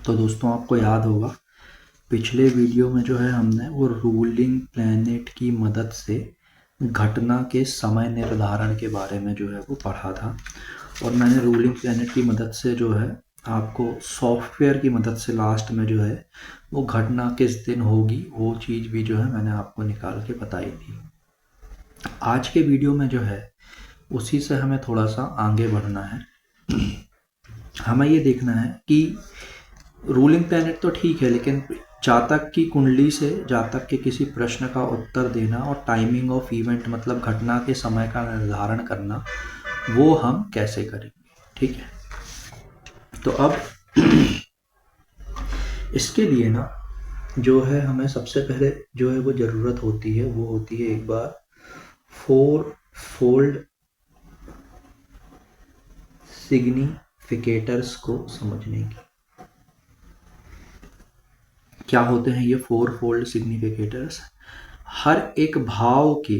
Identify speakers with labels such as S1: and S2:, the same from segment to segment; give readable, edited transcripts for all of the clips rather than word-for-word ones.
S1: तो दोस्तों आपको याद होगा पिछले वीडियो में जो है हमने वो रूलिंग प्लैनेट की मदद से घटना के समय निर्धारण के बारे में जो है वो पढ़ा था। और मैंने रूलिंग प्लैनेट की मदद से जो है आपको सॉफ्टवेयर की मदद से लास्ट में जो है वो घटना किस दिन होगी वो चीज़ भी जो है मैंने आपको निकाल के बताई थी। आज के वीडियो में जो है उसी से हमें थोड़ा सा आगे बढ़ना है। हमें ये देखना है कि रूलिंग प्लैनेट तो ठीक है, लेकिन जातक की कुंडली से जातक के किसी प्रश्न का उत्तर देना और टाइमिंग ऑफ इवेंट मतलब घटना के समय का निर्धारण करना वो हम कैसे करेंगे। ठीक है, तो अब इसके लिए ना जो है हमें सबसे पहले जो है वो ज़रूरत होती है वो होती है एक बार 4 फोल्ड सिग्निफिकेटर्स को समझने की। क्या होते हैं ये 4 फोल्ड सिग्निफिकेटर्स? हर एक भाव के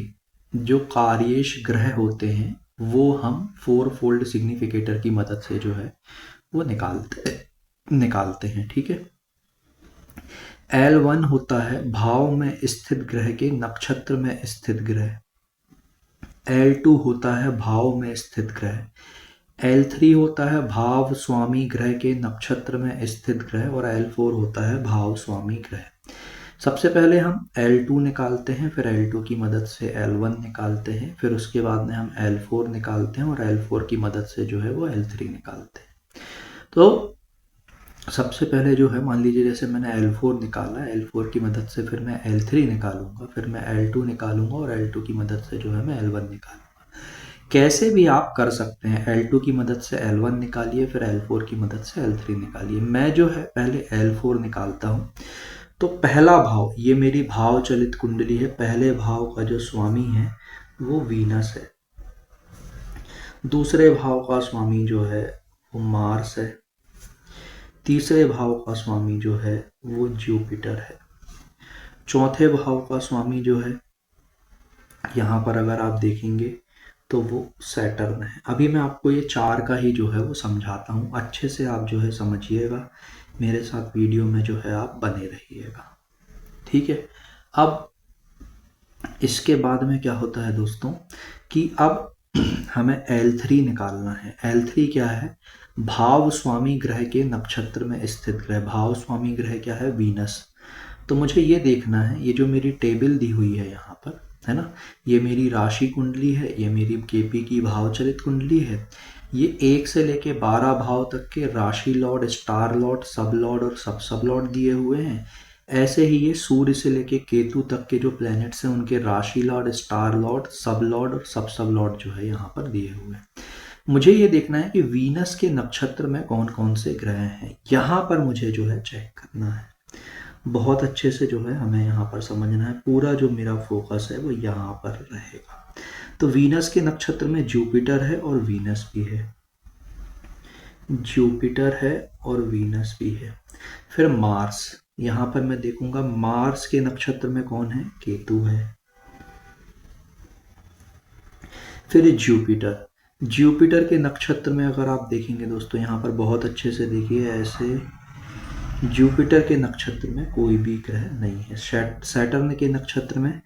S1: जो कार्येश ग्रह होते हैं वो हम 4 फोल्ड सिग्निफिकेटर की मदद से जो है वो निकालते हैं। ठीक है, L1 होता है भाव में स्थित ग्रह के नक्षत्र में स्थित ग्रह, L2 होता है भाव में स्थित ग्रह, L3 होता है भाव स्वामी ग्रह के नक्षत्र में स्थित ग्रह और L4 होता है भाव स्वामी ग्रह। सबसे पहले हम L2 निकालते हैं, फिर L2 की मदद से L1 निकालते हैं, फिर उसके बाद में हम L4 निकालते हैं और L4 की मदद से जो है वो L3 निकालते हैं। तो सबसे पहले जो है मान लीजिए जैसे मैंने L4 निकाला, L4 की मदद से फिर मैं L3 निकालूंगा, फिर मैं L2 निकालूंगा और L2 की मदद से जो है मैं L1 निकालूंगा। कैसे भी आप कर सकते हैं, L2 की मदद से L1 निकालिए, फिर L4 की मदद से L3 निकालिए। मैं जो है पहले L4 निकालता हूँ। तो पहला भाव, ये मेरी भाव चलित कुंडली है, पहले भाव का जो स्वामी है वो वीनस है, दूसरे भाव का स्वामी जो है वो मार्स है, तीसरे भाव का स्वामी जो है वो जुपिटर है, चौथे भाव का स्वामी जो है यहाँ पर अगर आप देखेंगे तो वो सैटर्न है। अभी मैं आपको ये 4 का ही जो है वो समझाता हूँ, अच्छे से आप जो है समझिएगा, मेरे साथ वीडियो में जो है आप बने रहिएगा। ठीक है, अब इसके बाद में क्या होता है दोस्तों कि अब हमें L3 निकालना है। L3 क्या है? भाव स्वामी ग्रह के नक्षत्र में स्थित ग्रह। भाव स्वामी ग्रह क्या है? वीनस। तो मुझे ये देखना है, ये जो मेरी टेबल दी हुई है यहाँ पर है ना, ये मेरी राशि कुंडली है, ये मेरी केपी की भावचलित कुंडली है। ये 1 से लेके 12 भाव तक के राशि लॉर्ड, स्टार लॉर्ड, सब लॉर्ड और सब लॉर्ड दिए हुए हैं। ऐसे ही ये सूर्य से लेके केतु तक के जो प्लैनेट्स हैं उनके राशि लॉर्ड, स्टार लॉर्ड, सब लॉर्ड और सब लॉर्ड जो है यहाँ पर दिए हुए हैं। मुझे ये देखना है कि वीनस के नक्षत्र में कौन कौन से ग्रह हैं, यहाँ पर मुझे जो है चेक करना है। बहुत अच्छे से जो है हमें यहाँ पर समझना है, पूरा जो मेरा फोकस है वो यहाँ पर रहेगा। तो वीनस के नक्षत्र में जुपिटर है और वीनस भी है, जुपिटर है और वीनस भी है। फिर मार्स, यहाँ पर मैं देखूंगा मार्स के नक्षत्र में कौन है? केतु है। फिर जुपिटर, जुपिटर के नक्षत्र में अगर आप देखेंगे दोस्तों यहाँ पर बहुत अच्छे से देखिए, ऐसे जुपिटर के नक्षत्र में कोई भी ग्रह नहीं है। सैटर्न के नक्षत्र में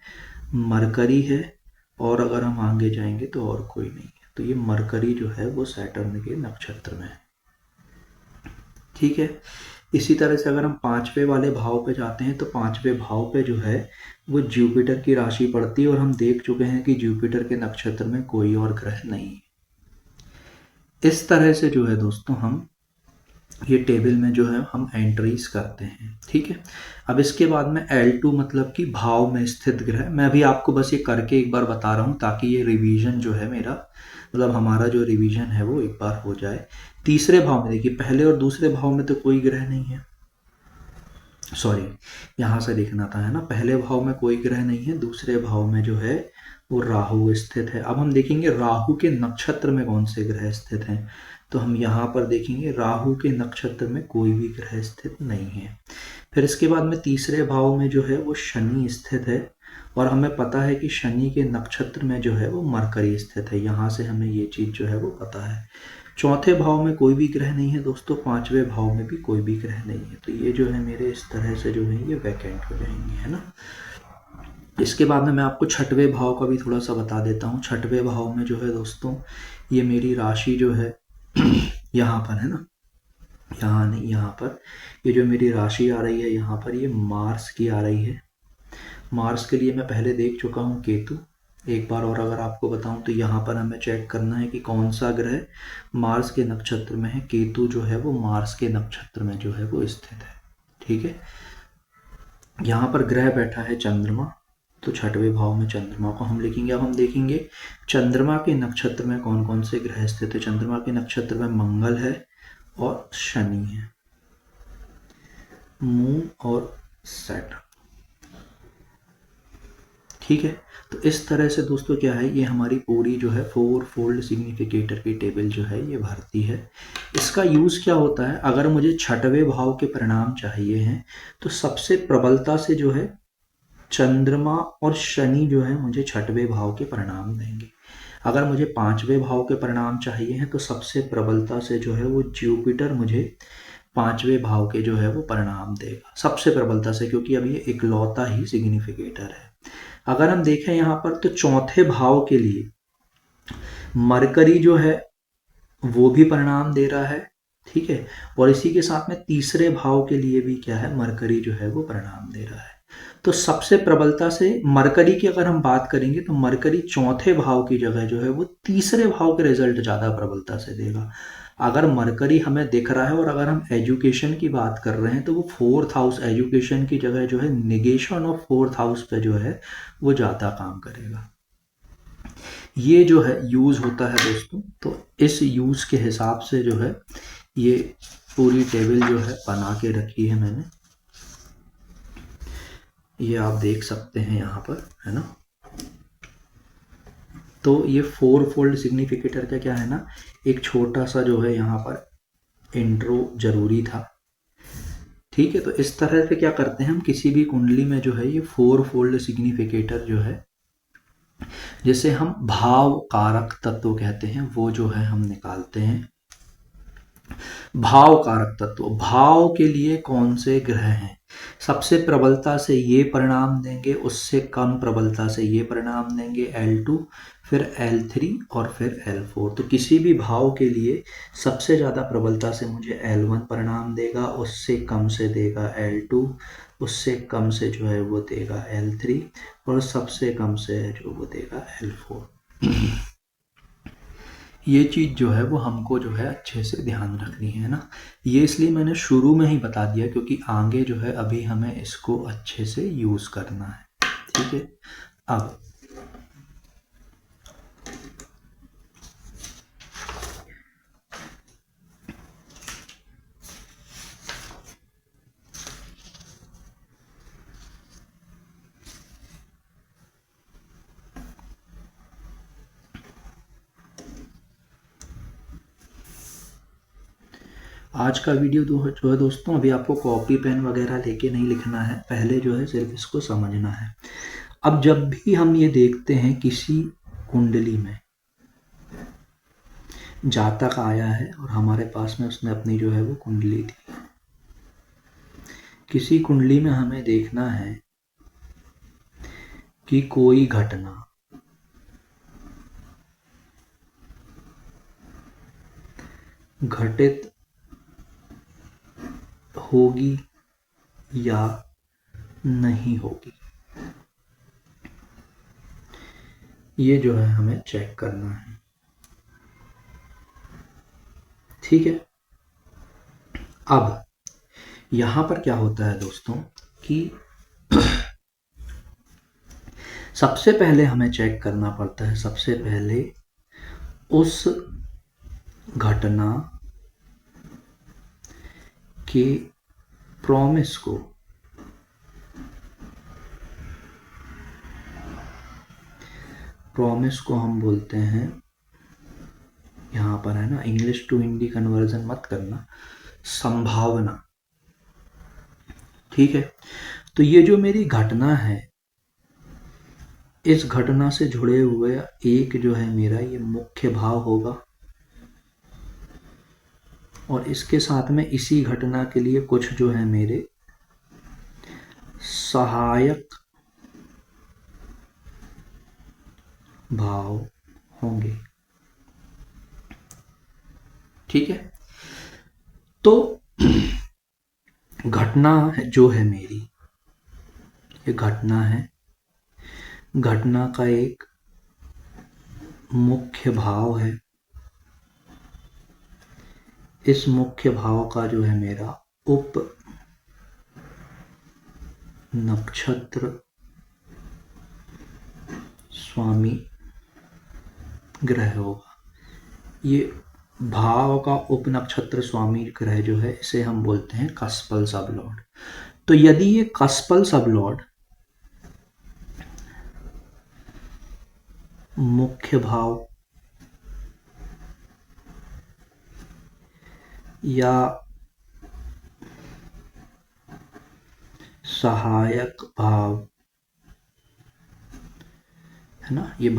S1: मरकरी है और अगर हम आगे जाएंगे तो और कोई नहीं है। तो ये मरकरी जो है वो सैटर्न के नक्षत्र में है। ठीक है, इसी तरह से अगर हम 5वें वाले भाव पे जाते हैं तो 5वें भाव पे जो है वो जुपिटर की राशि पड़ती है और हम देख चुके हैं कि जुपिटर के नक्षत्र में कोई और ग्रह नहीं है। इस तरह से जो है दोस्तों हम ये टेबल में जो है हम एंट्रीज करते हैं। ठीक है, अब इसके बाद में L2 मतलब कि भाव में स्थित ग्रह, मैं अभी आपको बस ये करके एक बार बता रहा हूँ ताकि ये रिवीजन जो है मेरा मतलब हमारा जो रिवीजन है वो एक बार हो जाए। तीसरे भाव में देखिए, पहले और दूसरे भाव में तो कोई ग्रह नहीं है, सॉरी यहाँ से देखना था है ना, पहले भाव में कोई ग्रह नहीं है, दूसरे भाव में जो है वो राहु स्थित है। अब हम देखेंगे राहु के नक्षत्र में कौन से ग्रह स्थित हैं, तो हम यहाँ पर देखेंगे राहु के नक्षत्र में कोई भी ग्रह स्थित नहीं है। फिर इसके बाद में तीसरे भाव में जो है वो शनि स्थित है और हमें पता है कि शनि के नक्षत्र में जो है वो मरकरी स्थित है, यहाँ से हमें ये चीज़ जो है वो पता है। चौथे भाव में कोई भी ग्रह नहीं है दोस्तों, पांचवें भाव में भी कोई भी ग्रह नहीं है, तो ये जो है मेरे इस तरह से जो है ये वैकेंट हो जाएंगे, है ना। इसके बाद में मैं आपको छठवें भाव का भी थोड़ा सा बता देता हूँ। छठवें भाव में जो है दोस्तों, ये मेरी राशि जो है यहाँ पर है ना, यहाँ नहीं, यहाँ पर ये जो मेरी राशि आ रही है यहाँ पर, ये मार्स की आ रही है। मार्स के लिए मैं पहले देख चुका हूँ केतु। एक बार और अगर आपको बताऊं तो यहाँ पर हमें चेक करना है कि कौन सा ग्रह मार्स के नक्षत्र में है। केतु जो है वो मार्स के नक्षत्र में जो है वो स्थित है, ठीक है। यहाँ पर ग्रह बैठा है चंद्रमा, तो छठवें भाव में चंद्रमा को हम लिखेंगे। अब हम देखेंगे चंद्रमा के नक्षत्र में कौन कौन से ग्रह स्थित है। चंद्रमा के नक्षत्र में मंगल है और शनि है, मून और सैटर्न, ठीक है। तो इस तरह से दोस्तों क्या है, ये हमारी पूरी जो है 4 फोल्ड सिग्निफिकेटर की टेबल जो है ये भरती है। इसका यूज़ क्या होता है, अगर मुझे छठवें भाव के परिणाम चाहिए हैं तो सबसे प्रबलता से जो है चंद्रमा और शनि जो है मुझे छठवें भाव के परिणाम देंगे। अगर मुझे पांचवें भाव के परिणाम चाहिए हैं तो सबसे प्रबलता से जो है वो जुपिटर मुझे पांचवें भाव के जो है वो परिणाम देगा सबसे प्रबलता से, क्योंकि अब ये इकलौता ही सिग्निफिकेटर है। अगर हम देखें यहाँ पर तो चौथे भाव के लिए मरकरी जो है वो भी परिणाम दे रहा है, ठीक है। और इसी के साथ में तीसरे भाव के लिए भी क्या है, मरकरी जो है वो परिणाम दे रहा है। तो सबसे प्रबलता से मरकरी की अगर हम बात करेंगे तो मरकरी चौथे भाव की जगह जो है वो तीसरे भाव के रिजल्ट ज़्यादा प्रबलता से देगा। अगर मरकरी हमें दिख रहा है और अगर हम एजुकेशन की बात कर रहे हैं तो वो 4th हाउस एजुकेशन की जगह जो है निगेशन ऑफ 4th हाउस पे जो है वो ज़्यादा काम करेगा। ये जो है यूज़ होता है दोस्तों। तो इस यूज़ के हिसाब से जो है ये पूरी टेबल जो है बना के रखी है मैंने, ये आप देख सकते हैं यहाँ पर, है ना। तो ये 4 फोल्ड सिग्निफिकेटर का क्या है ना, एक छोटा सा जो है यहाँ पर इंट्रो जरूरी था, ठीक है। तो इस तरह से क्या करते हैं हम, किसी भी कुंडली में जो है ये 4 फोल्ड सिग्निफिकेटर जो है, जिसे हम भाव कारक तत्व कहते हैं, वो जो है हम निकालते हैं। भाव कारक तत्व, भाव के लिए कौन से ग्रह हैं, सबसे प्रबलता से ये परिणाम देंगे, उससे कम प्रबलता से ये परिणाम देंगे, L2 फिर L3 और फिर L4। तो किसी भी भाव के लिए सबसे ज़्यादा प्रबलता से मुझे L1 परिणाम देगा, उससे कम से देगा L2, उससे कम से जो है वो देगा L3 और सबसे कम से जो वो देगा L4। ये चीज़ जो है वो हमको जो है अच्छे से ध्यान रखनी है ना। ये इसलिए मैंने शुरू में ही बता दिया क्योंकि आगे जो है अभी हमें इसको अच्छे से यूज़ करना है, ठीक है। अब आज का वीडियो जो है दोस्तों, अभी आपको कॉपी पेन वगैरह लेके नहीं लिखना है, पहले जो है सिर्फ इसको समझना है। अब जब भी हम ये देखते हैं किसी कुंडली में जातक आया है और हमारे पास में उसने अपनी जो है वो कुंडली दी, किसी कुंडली में हमें देखना है कि कोई घटना घटित होगी या नहीं होगी, ये जो है हमें चेक करना है, ठीक है। अब यहां पर क्या होता है दोस्तों कि सबसे पहले हमें चेक करना पड़ता है, सबसे पहले उस घटना के प्रॉमिस को हम बोलते हैं, यहां पर है ना, इंग्लिश टू हिंदी कन्वर्जन मत करना, संभावना, ठीक है। तो ये जो मेरी घटना है, इस घटना से जुड़े हुए एक जो है मेरा ये मुख्य भाव होगा, और इसके साथ में इसी घटना के लिए कुछ जो है मेरे सहायक भाव होंगे। ठीक है, तो घटना जो है मेरी, ये घटना है, घटना का एक मुख्य भाव है। इस मुख्य भाव का जो है मेरा उप नक्षत्र स्वामी ग्रह होगा। ये भाव का उप नक्षत्र स्वामी ग्रह जो है, इसे हम बोलते हैं कस्पल सबलॉर्ड। तो यदि ये कस्पल सबलॉर्ड मुख्य भाव या सहायक भाव है ना, ये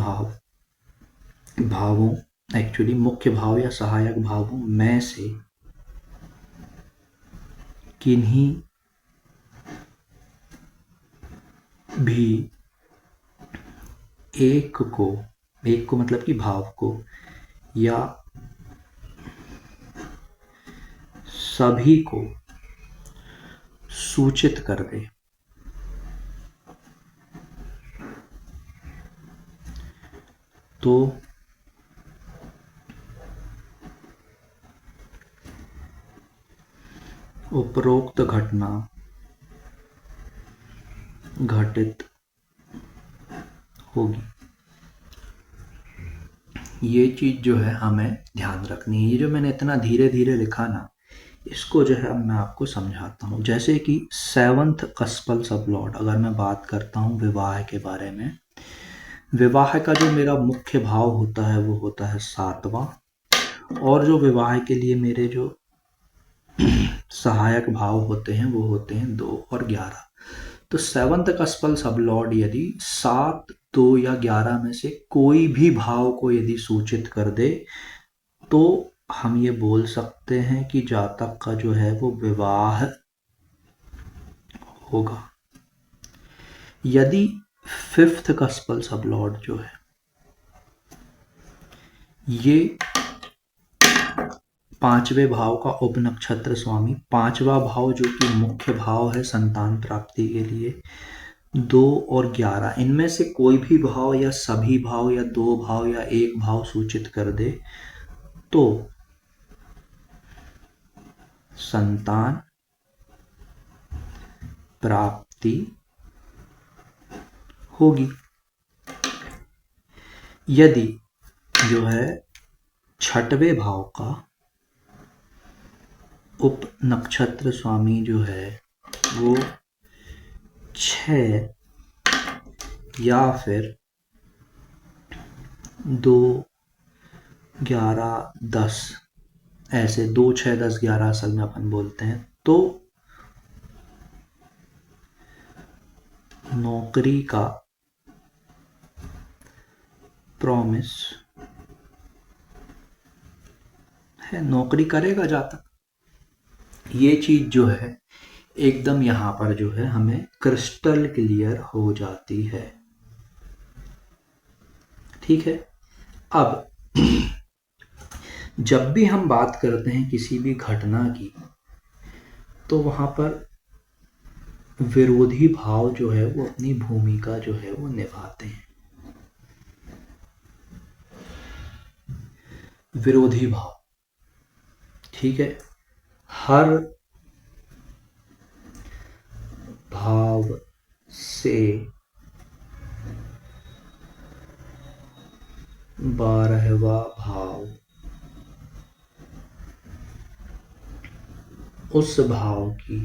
S1: भावों एक्चुअली मुख्य भाव या सहायक भावों में से किन्हीं भी एक को मतलब कि भाव को या सभी को सूचित कर दे तो उपरोक्त घटना घटित होगी। ये चीज जो है हमें ध्यान रखनी है। ये जो मैंने इतना धीरे धीरे लिखा ना, इसको जो है अब मैं आपको समझाता हूँ। जैसे कि सेवंथ कस्पल सबलॉर्ड, अगर मैं बात करता हूँ विवाह के बारे में, विवाह का जो मेरा मुख्य भाव होता है वो होता है 7वां, और जो विवाह के लिए मेरे जो सहायक भाव होते हैं वो होते हैं 2 और 11। तो सेवंथ कस्पल सबलॉर्ड यदि 7, 2 या 11 में से कोई भी भाव को यदि सूचित कर दे तो हम ये बोल सकते हैं कि जातक का जो है वो विवाह होगा। यदि फिफ्थ कस्पल सबलॉर्ड जो है ये 5वें भाव का उपनक्षत्र स्वामी, 5वां भाव जो कि मुख्य भाव है संतान प्राप्ति के लिए, 2 और 11 इनमें से कोई भी भाव या सभी भाव या 2 भाव या 1 भाव सूचित कर दे तो संतान प्राप्ति होगी। यदि जो है 6वें भाव का उप नक्षत्र स्वामी जो है वो 6 या फिर 2, 11, 10 ऐसे 2, 6, 10, 11 असल में अपन बोलते हैं, तो नौकरी का प्रॉमिस है, नौकरी करेगा जातक। ये चीज जो है एकदम यहां पर जो है हमें क्रिस्टल क्लियर हो जाती है। ठीक है, अब जब भी हम बात करते हैं किसी भी घटना की तो वहां पर विरोधी भाव जो है वो अपनी भूमिका जो है वो निभाते हैं। विरोधी भाव, ठीक है, हर भाव से 12वां भाव उस भाव की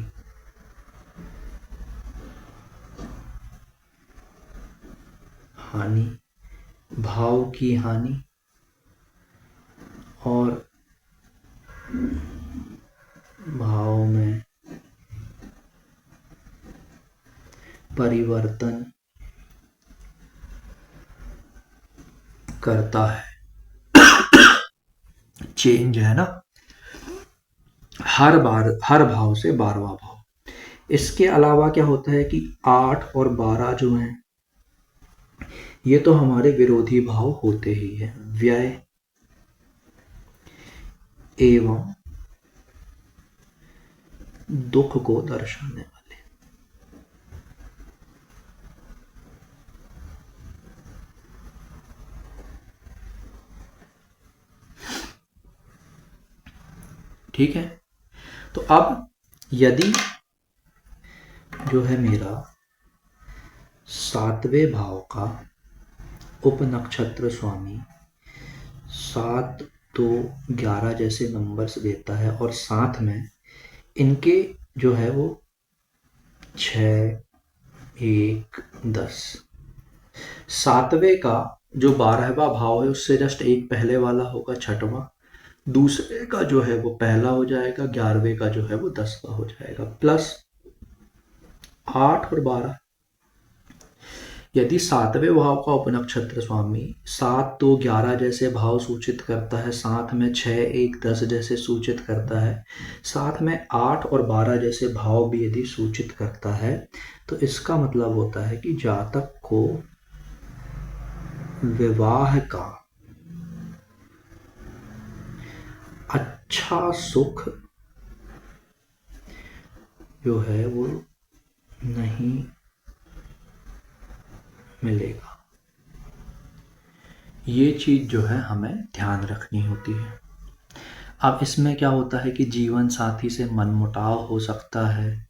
S1: हानि, भाव की हानि और भाव में परिवर्तन करता है। चेंज है ना, हर भाव से 12वां भाव। इसके अलावा क्या होता है कि 8 और 12 जो हैं ये तो हमारे विरोधी भाव होते ही हैं, व्यय एवं दुख को दर्शाने वाले। ठीक है, तो अब यदि जो है मेरा 7वें भाव का उप नक्षत्र स्वामी 7, 2, 11 जैसे नंबर्स देता है और साथ में इनके जो है वो 6, 1, 10, 7वें का जो 12वां भाव है उससे जस्ट एक पहले वाला होगा, छठवां, दूसरे का जो है वो पहला हो जाएगा, 11वें का जो है वो 10वां हो जाएगा, प्लस 8 और 12। यदि 7वें भाव का उपनक्षत्र स्वामी 7, 2, 11 जैसे भाव सूचित करता है, साथ में 6, 1, 10 जैसे सूचित करता है, साथ में 8 और 12 जैसे भाव भी यदि सूचित करता है, तो इसका मतलब होता है कि जातक को विवाह का अच्छा सुख जो है वो नहीं मिलेगा। ये चीज जो है हमें ध्यान रखनी होती है। अब इसमें क्या होता है कि जीवन साथी से मनमुटाव हो सकता है,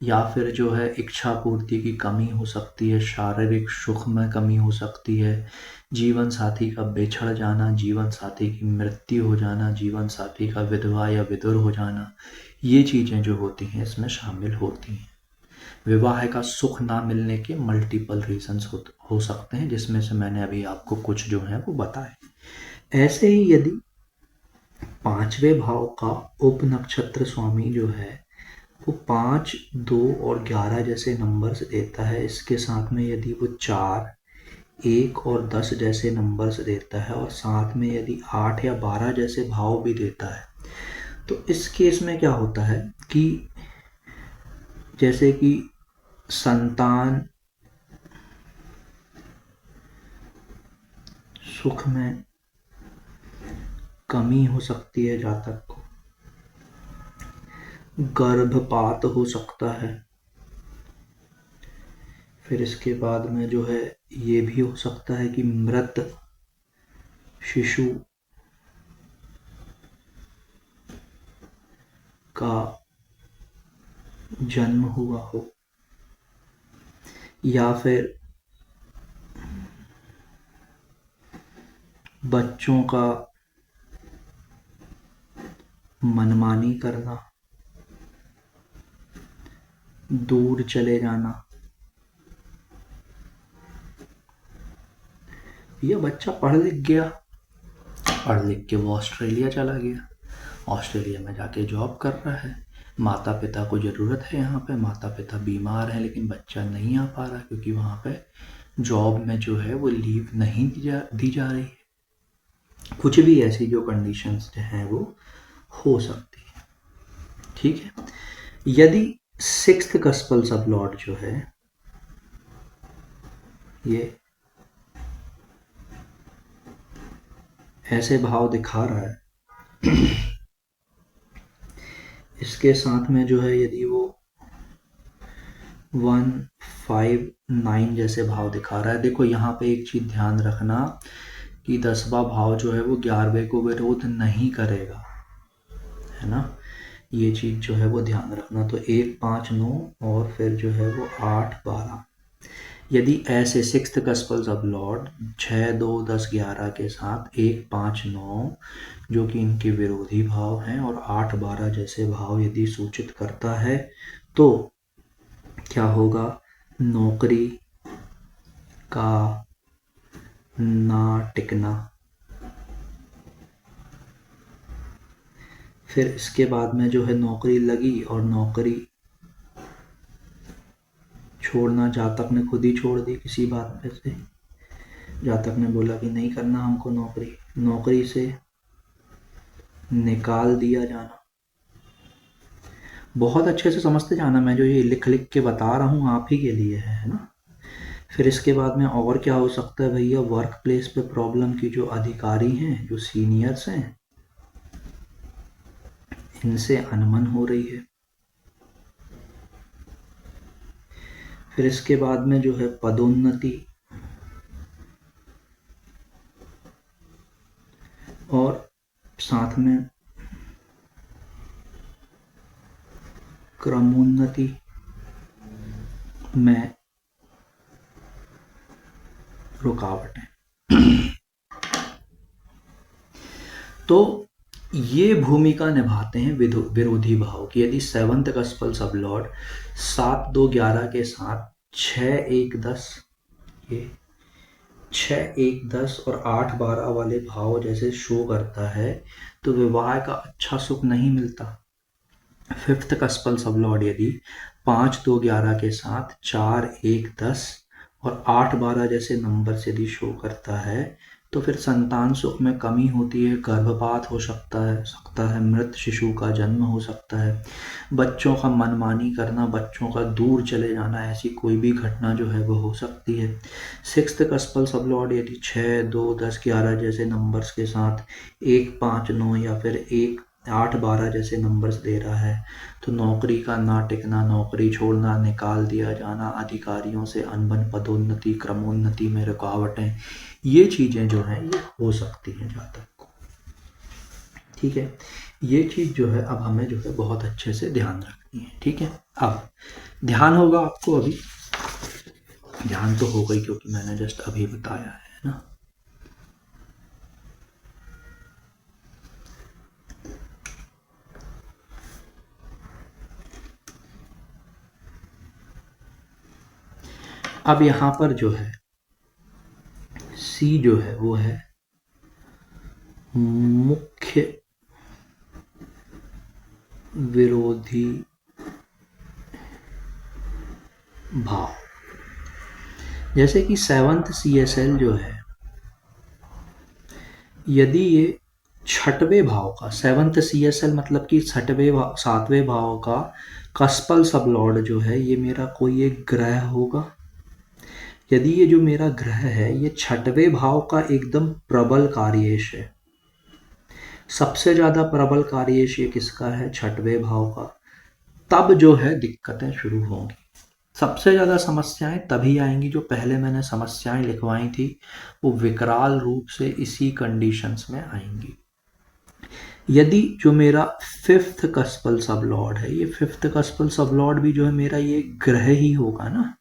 S1: या फिर जो है इच्छा पूर्ति की कमी हो सकती है, शारीरिक सुख में कमी हो सकती है, जीवन साथी का बिछड़ जाना, जीवन साथी की मृत्यु हो जाना, जीवन साथी का विधवा या विधुर हो जाना, ये चीज़ें जो होती हैं इसमें शामिल होती हैं। विवाह का सुख ना मिलने के मल्टीपल रीजंस हो सकते हैं, जिसमें से मैंने अभी आपको कुछ जो है वो बताए। ऐसे ही यदि 5वें भाव का उप नक्षत्र स्वामी जो है वो 5, 2 और 11 जैसे नंबर्स देता है, इसके साथ में यदि वो 4, 1 और 10 जैसे नंबर्स देता है, और साथ में यदि 8 या 12 जैसे भाव भी देता है, तो इस केस में क्या होता है कि जैसे कि संतान सुख में कमी हो सकती है, जातक को गर्भपात हो सकता है, फिर इसके बाद में जो है ये भी हो सकता है कि मृत शिशु का जन्म हुआ हो, या फिर बच्चों का मनमानी करना, दूर चले जाना, या बच्चा पढ़ लिख गया, पढ़ लिख के वो ऑस्ट्रेलिया चला गया, ऑस्ट्रेलिया में जाके जॉब कर रहा है, माता पिता को ज़रूरत है यहाँ पे, माता पिता बीमार हैं लेकिन बच्चा नहीं आ पा रहा क्योंकि वहाँ पे जॉब में जो है वो लीव नहीं दी जा रही है। कुछ भी ऐसी जो कंडीशंस जो हैं वो हो सकती है। ठीक है, यदि 6th कस्पल सब लॉर्ड जो है ये ऐसे भाव दिखा रहा है, इसके साथ में जो है यदि वो 1, 5, 9 जैसे भाव दिखा रहा है, देखो यहाँ पे एक चीज ध्यान रखना कि 10वां भाव जो है वो 11वें को विरोध नहीं करेगा, है ना, ये चीज जो है वो ध्यान रखना। तो 1, 5, 9 और फिर जो है वो 8, 12, यदि ऐसे 6th कस्पल सब लॉर्ड 6, 2, 10, 11 के साथ 1, 5, 9 जो कि इनके विरोधी भाव हैं और 8, 12 जैसे भाव यदि सूचित करता है, तो क्या होगा, नौकरी का ना टिकना, फिर इसके बाद में जो है नौकरी लगी और नौकरी छोड़ना, जातक ने खुद ही छोड़ दी किसी बात पे से, जातक ने बोला कि नहीं करना हमको नौकरी, नौकरी से निकाल दिया जाना, बहुत अच्छे से समझते जाना, मैं जो ये लिख लिख के बता रहा हूँ आप ही के लिए है ना। फिर इसके बाद में और क्या हो सकता है भैया, वर्क प्लेस पे प्रॉब्लम की जो अधिकारी हैं, जो सीनियर्स हैं, इनसे अनबन हो रही है। फिर इसके बाद में जो है पदोन्नति और साथ में क्रमोन्नति में रुकावटें। तो ये भूमिका निभाते हैं विरोधी भाव की। यदि सेवंथ कस्पल सब लॉर्ड 7 2 11 के साथ 6 1 10, ये 6 1 10 और 8 12 वाले भाव जैसे शो करता है, तो विवाह का अच्छा सुख नहीं मिलता। फिफ्थ कस्पल सब लॉर्ड यदि 5 2 11 के साथ 4 1 10 और 8 12 जैसे नंबर से यदि शो करता है, तो फिर संतान सुख में कमी होती है, गर्भपात हो सकता है, मृत शिशु का जन्म हो सकता है, बच्चों का मनमानी करना, बच्चों का दूर चले जाना, ऐसी कोई भी घटना जो है वो हो सकती है। सिक्स्थ कस्पल सब लॉर्ड यदि 6 2 10 11 जैसे नंबर्स के साथ 1 5 9 या फिर 1 8 12 जैसे नंबर्स दे रहा है, तो नौकरी का ना टिकना, नौकरी छोड़ना, निकाल दिया जाना, अधिकारियों से अनबन, पदोन्नति, क्रमोन्नति में रुकावटें, ये चीज़ें जो हैं ये हो सकती हैं जातक को। ठीक है, ये चीज़ जो है अब हमें जो है बहुत अच्छे से ध्यान रखनी है। ठीक है, अब ध्यान होगा आपको, अभी ध्यान तो हो गई क्योंकि मैंने जस्ट अभी बताया है ना। अब यहाँ पर जो है सी जो है वो है मुख्य विरोधी भाव। जैसे कि सेवंथ CSL जो है, यदि ये छठवें भाव का, सेवंथ CSL मतलब कि सातवें भाव का कस्पल सब लॉर्ड जो है, ये मेरा कोई एक ग्रह होगा। यदि ये जो मेरा ग्रह है ये छठवें भाव का एकदम प्रबल कार्येश है, सबसे ज्यादा प्रबल कार्येश ये किसका है, छठवें भाव का, तब जो है दिक्कतें शुरू होंगी। सबसे ज़्यादा समस्याएं तभी आएंगी, जो पहले मैंने समस्याएं लिखवाई थी वो विकराल रूप से इसी कंडीशंस में आएंगी। यदि जो मेरा फिफ्थ कस्पल सब लॉर्ड है, ये फिफ्थ कस्पल सब लॉर्ड भी जो है मेरा ये ग्रह ही होगा ना,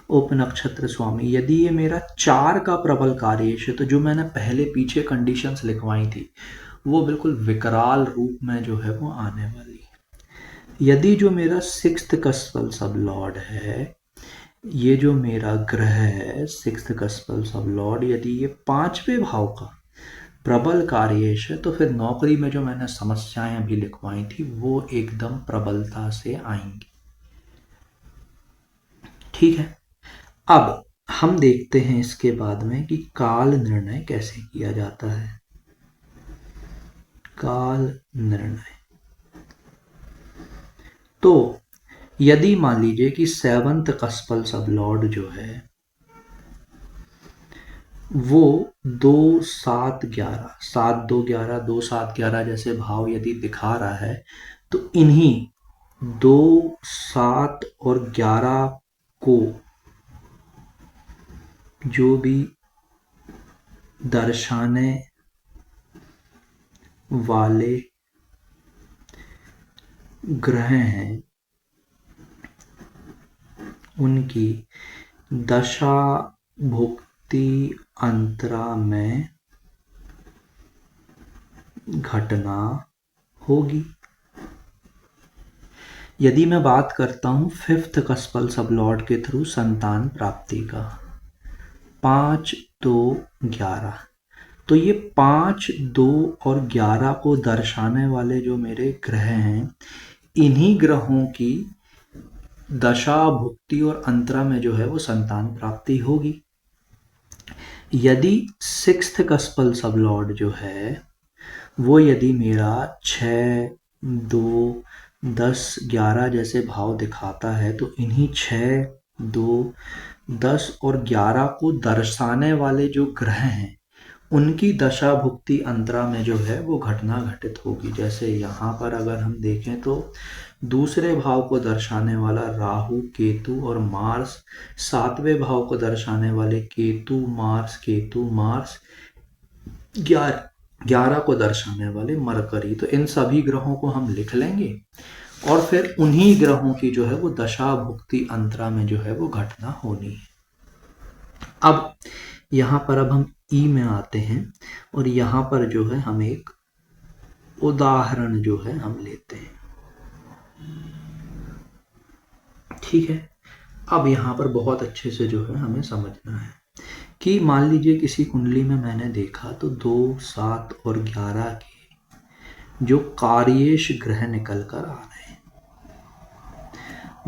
S1: उप नक्षत्र स्वामी, यदि ये मेरा 4 का प्रबल कार्येश है, तो जो मैंने पहले पीछे कंडीशंस लिखवाई थी वो बिल्कुल विकराल रूप में जो है वो आने वाली है। यदि जो मेरा सिक्स्थ कस्पल सब लॉर्ड है, ये जो मेरा ग्रह है सिक्स्थ कस्पल सब लॉर्ड, यदि ये 5वें भाव का प्रबल कार्येश है, तो फिर नौकरी में जो मैंने समस्याएं अभी लिखवाई थी वो एकदम प्रबलता से आएंगी। ठीक है, अब हम देखते हैं इसके बाद में कि काल निर्णय कैसे किया जाता है। काल निर्णय, तो यदि मान लीजिए कि सेवंथ कस्पल सब लॉर्ड जो है वो 2 7 11 7 2 11 2 7 11 जैसे भाव यदि दिखा रहा है, तो इन्हीं 2 7 और 11 को जो भी दर्शाने वाले ग्रह हैं उनकी दशा भुक्ति अंतरा में घटना होगी। यदि मैं बात करता हूं फिफ्थ कस्पल सब लॉर्ड के थ्रू संतान प्राप्ति का, 5 2 11, तो ये 5 2 और 11 को दर्शाने वाले जो मेरे ग्रह हैं, इन्हीं ग्रहों की दशा भुक्ति और अंतरा में जो है वो संतान प्राप्ति होगी। यदि सिक्स्थ कस्पल सब लॉर्ड जो है वो यदि मेरा 6 2 10, 11 जैसे भाव दिखाता है, तो इन्हीं 6, 2, 10 और 11 को दर्शाने वाले जो ग्रह हैं उनकी दशा भुक्ति अंतरा में जो है वो घटना घटित होगी। जैसे यहाँ पर अगर हम देखें तो दूसरे भाव को दर्शाने वाला राहु, केतु और मार्स, 7वें भाव को दर्शाने वाले केतु, मार्स, 11 को दर्शाने वाले मरकरी। तो इन सभी ग्रहों को हम लिख लेंगे और फिर उन्हीं ग्रहों की जो है वो दशा भुक्ति अंतरा में जो है वो घटना होनी है। अब यहाँ पर अब हम ई में आते हैं और यहाँ पर जो है हम एक उदाहरण जो है हम लेते हैं। ठीक है, अब यहाँ पर बहुत अच्छे से जो है हमें समझना है कि मान लीजिए किसी कुंडली में मैंने देखा तो 2, 7 और 11 के जो कार्येश ग्रह निकल कर आ रहे हैं,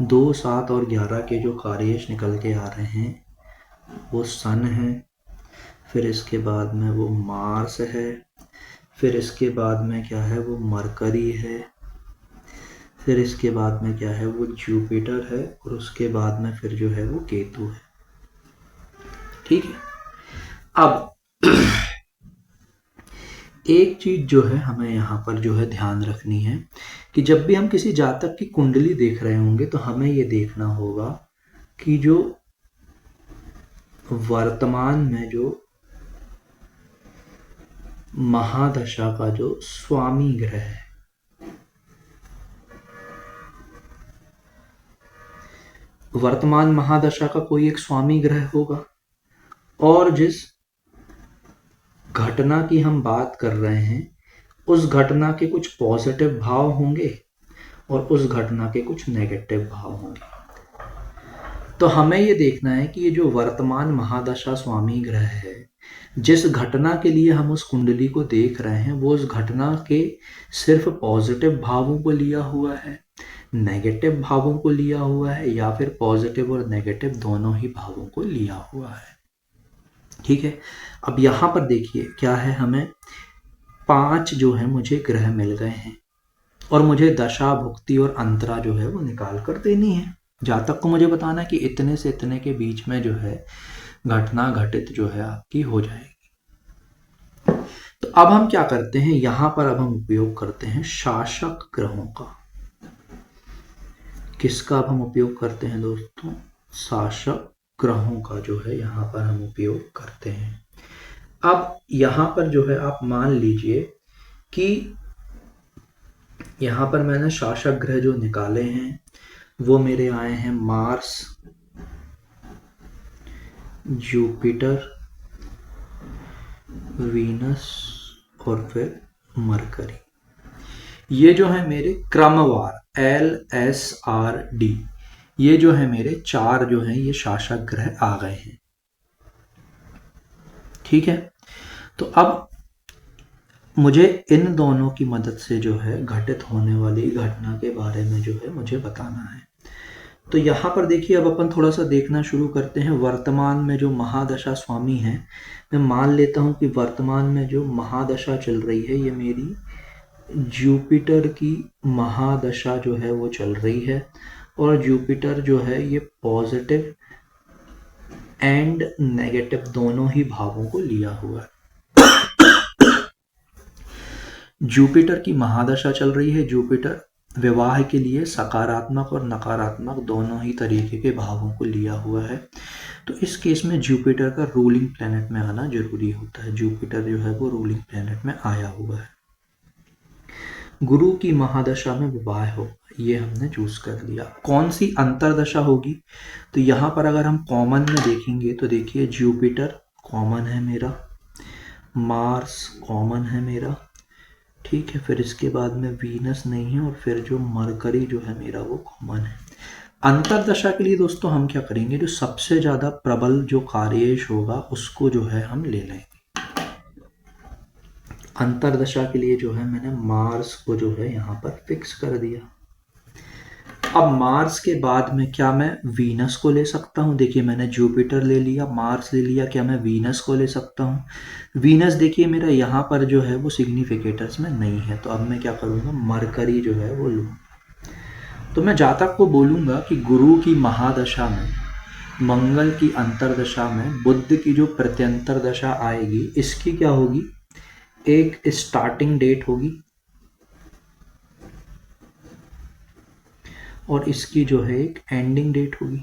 S1: 2, 7 और 11 के जो कार्येश निकल के आ रहे हैं वो सन है, फिर इसके बाद में वो मार्स है, फिर इसके बाद में क्या है वो मरकरी है, फिर इसके बाद में क्या है वो जुपिटर है और उसके बाद में फिर जो है वो केतु है। ठीक है, अब एक चीज जो है हमें यहाँ पर जो है ध्यान रखनी है कि जब भी हम किसी जातक की कुंडली देख रहे होंगे तो हमें ये देखना होगा कि जो वर्तमान में जो महादशा का जो स्वामी ग्रह है, वर्तमान महादशा का कोई एक स्वामी ग्रह होगा और जिस घटना की हम बात कर रहे हैं उस घटना के कुछ पॉजिटिव भाव होंगे और उस घटना के कुछ नेगेटिव भाव होंगे। तो हमें ये देखना है कि ये जो वर्तमान महादशा स्वामी ग्रह है, जिस घटना के लिए हम उस कुंडली को देख रहे हैं वो उस घटना के सिर्फ पॉजिटिव भावों को लिया हुआ है, नेगेटिव भावों को लिया हुआ है, या फिर पॉजिटिव और नेगेटिव दोनों ही भावों को लिया हुआ है। ठीक है, अब यहाँ पर देखिए क्या है, हमें 5 जो है मुझे ग्रह मिल गए हैं और मुझे दशा भुक्ति और अंतरा जो है वो निकाल कर देनी है। जातक को मुझे बताना है कि इतने से इतने के बीच में जो है घटना घटित जो है आपकी हो जाएगी। तो अब हम क्या करते हैं, यहां पर अब हम उपयोग करते हैं शासक ग्रहों का। किसका अब हम उपयोग करते हैं दोस्तों, शासक ग्रहों का जो है यहाँ पर हम उपयोग करते हैं। अब यहाँ पर जो है आप मान लीजिए कि यहाँ पर मैंने शासक ग्रह जो निकाले हैं वो मेरे आए हैं मार्स, जुपिटर, वीनस और फिर मरकरी। ये जो है मेरे क्रमवार LSRD, ये जो है मेरे 4 जो है ये शासक ग्रह आ गए हैं। ठीक है, तो अब मुझे इन दोनों की मदद से जो है घटित होने वाली घटना के बारे में जो है मुझे बताना है। तो यहाँ पर देखिए अब अपन थोड़ा सा देखना शुरू करते हैं। वर्तमान में जो महादशा स्वामी है, मैं मान लेता हूँ कि वर्तमान में जो महादशा चल रही है ये मेरी जुपिटर की महादशा जो है वो चल रही है और जुपिटर जो है ये पॉजिटिव एंड नेगेटिव दोनों ही भावों को लिया हुआ है। जुपिटर की महादशा चल रही है। जुपिटर विवाह के लिए सकारात्मक और नकारात्मक दोनों ही तरीके के भावों को लिया हुआ है। तो इस केस में जुपिटर का रूलिंग प्लैनेट में आना जरूरी होता है। जुपिटर जो है वो रूलिंग प्लैनेट में आया हुआ है। गुरु की महादशा में विवाह हो, ये हमने चूज कर लिया। कौन सी अंतरदशा होगी, तो यहाँ पर अगर हम कॉमन में देखेंगे तो देखिए जुपिटर कॉमन है मेरा, मार्स कॉमन है मेरा, ठीक है, फिर इसके बाद में वीनस नहीं है और फिर जो मरकरी जो है मेरा वो कॉमन है। अंतरदशा के लिए दोस्तों हम क्या करेंगे, जो सबसे ज्यादा प्रबल जो कार्येश होगा उसको जो है हम ले लेंगे। अंतरदशा के लिए जो है मैंने मार्स को जो है यहाँ पर फिक्स कर दिया। अब मार्स के बाद में क्या मैं वीनस को ले सकता हूँ, देखिए मैंने जुपिटर ले लिया, मार्स ले लिया, क्या मैं वीनस को ले सकता हूँ। वीनस देखिए मेरा यहाँ पर जो है वो सिग्निफिकेटर्स में नहीं है, तो अब मैं क्या करूँगा, मरकरी जो है वो लूँ। तो मैं जातक को बोलूँगा कि गुरु की महादशा में, मंगल की अंतरदशा में बुध की जो प्रत्यंतर दशा आएगी, इसकी क्या होगी, एक स्टार्टिंग डेट होगी और इसकी जो है एक एंडिंग डेट होगी।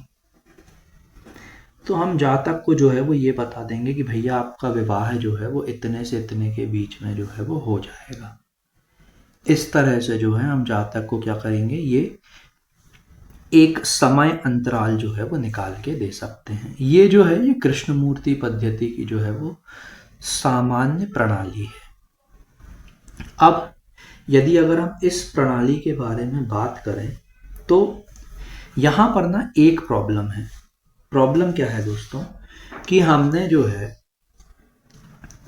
S1: तो हम जातक को जो है वो ये बता देंगे कि भैया आपका विवाह जो है वो इतने से इतने के बीच में जो है वो हो जाएगा। इस तरह से जो है हम जातक को क्या करेंगे, ये एक समय अंतराल जो है वो निकाल के दे सकते हैं। ये जो है ये कृष्णमूर्ति पद्धति की जो है वो सामान्य प्रणाली है। अब यदि अगर हम इस प्रणाली के बारे में बात करें तो यहां पर ना एक प्रॉब्लम है। प्रॉब्लम क्या है दोस्तों, कि हमने जो है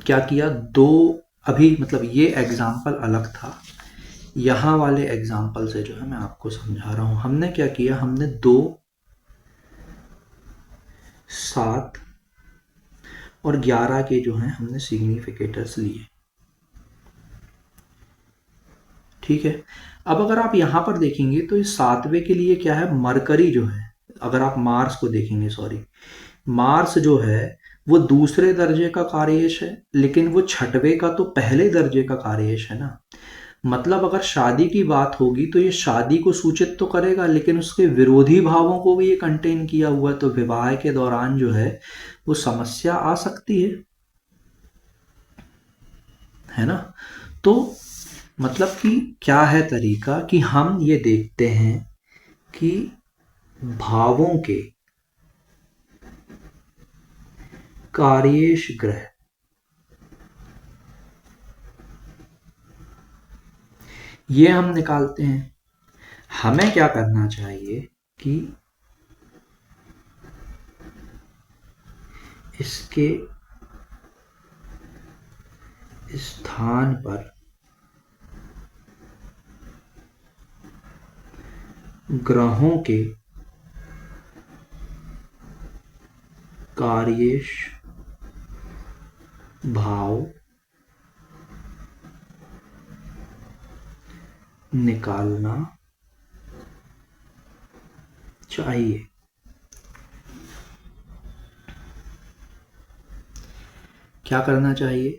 S1: क्या किया, दो, अभी मतलब ये एग्जाम्पल अलग था, यहाँ वाले एग्जाम्पल से जो है मैं आपको समझा रहा हूँ। हमने क्या किया, हमने 2, 7 और 11 के जो हैं हमने सिग्निफिकेटर्स लिए, ठीक है। अब अगर आप यहाँ पर देखेंगे तो इस 7वें के लिए क्या है, मरकरी जो है, अगर आप मार्स को देखेंगे, सॉरी, मार्स जो है वो दूसरे दर्जे का कार्येश है, लेकिन वो 6वें का तो पहले दर्जे का कार्येश है ना। मतलब अगर शादी की बात होगी तो ये शादी को सूचित तो करेगा, लेकिन उसके विरोधी भावों को भी ये कंटेन किया हुआ है। तो विवाह के दौरान जो है वो समस्या आ सकती है ना। तो मतलब कि क्या है तरीका, कि हम ये देखते हैं कि भावों के कार्येश ग्रह, ये हम निकालते हैं। हमें क्या करना चाहिए कि इसके स्थान पर ग्रहों के कार्येश भाव निकालना चाहिए। क्या करना चाहिए,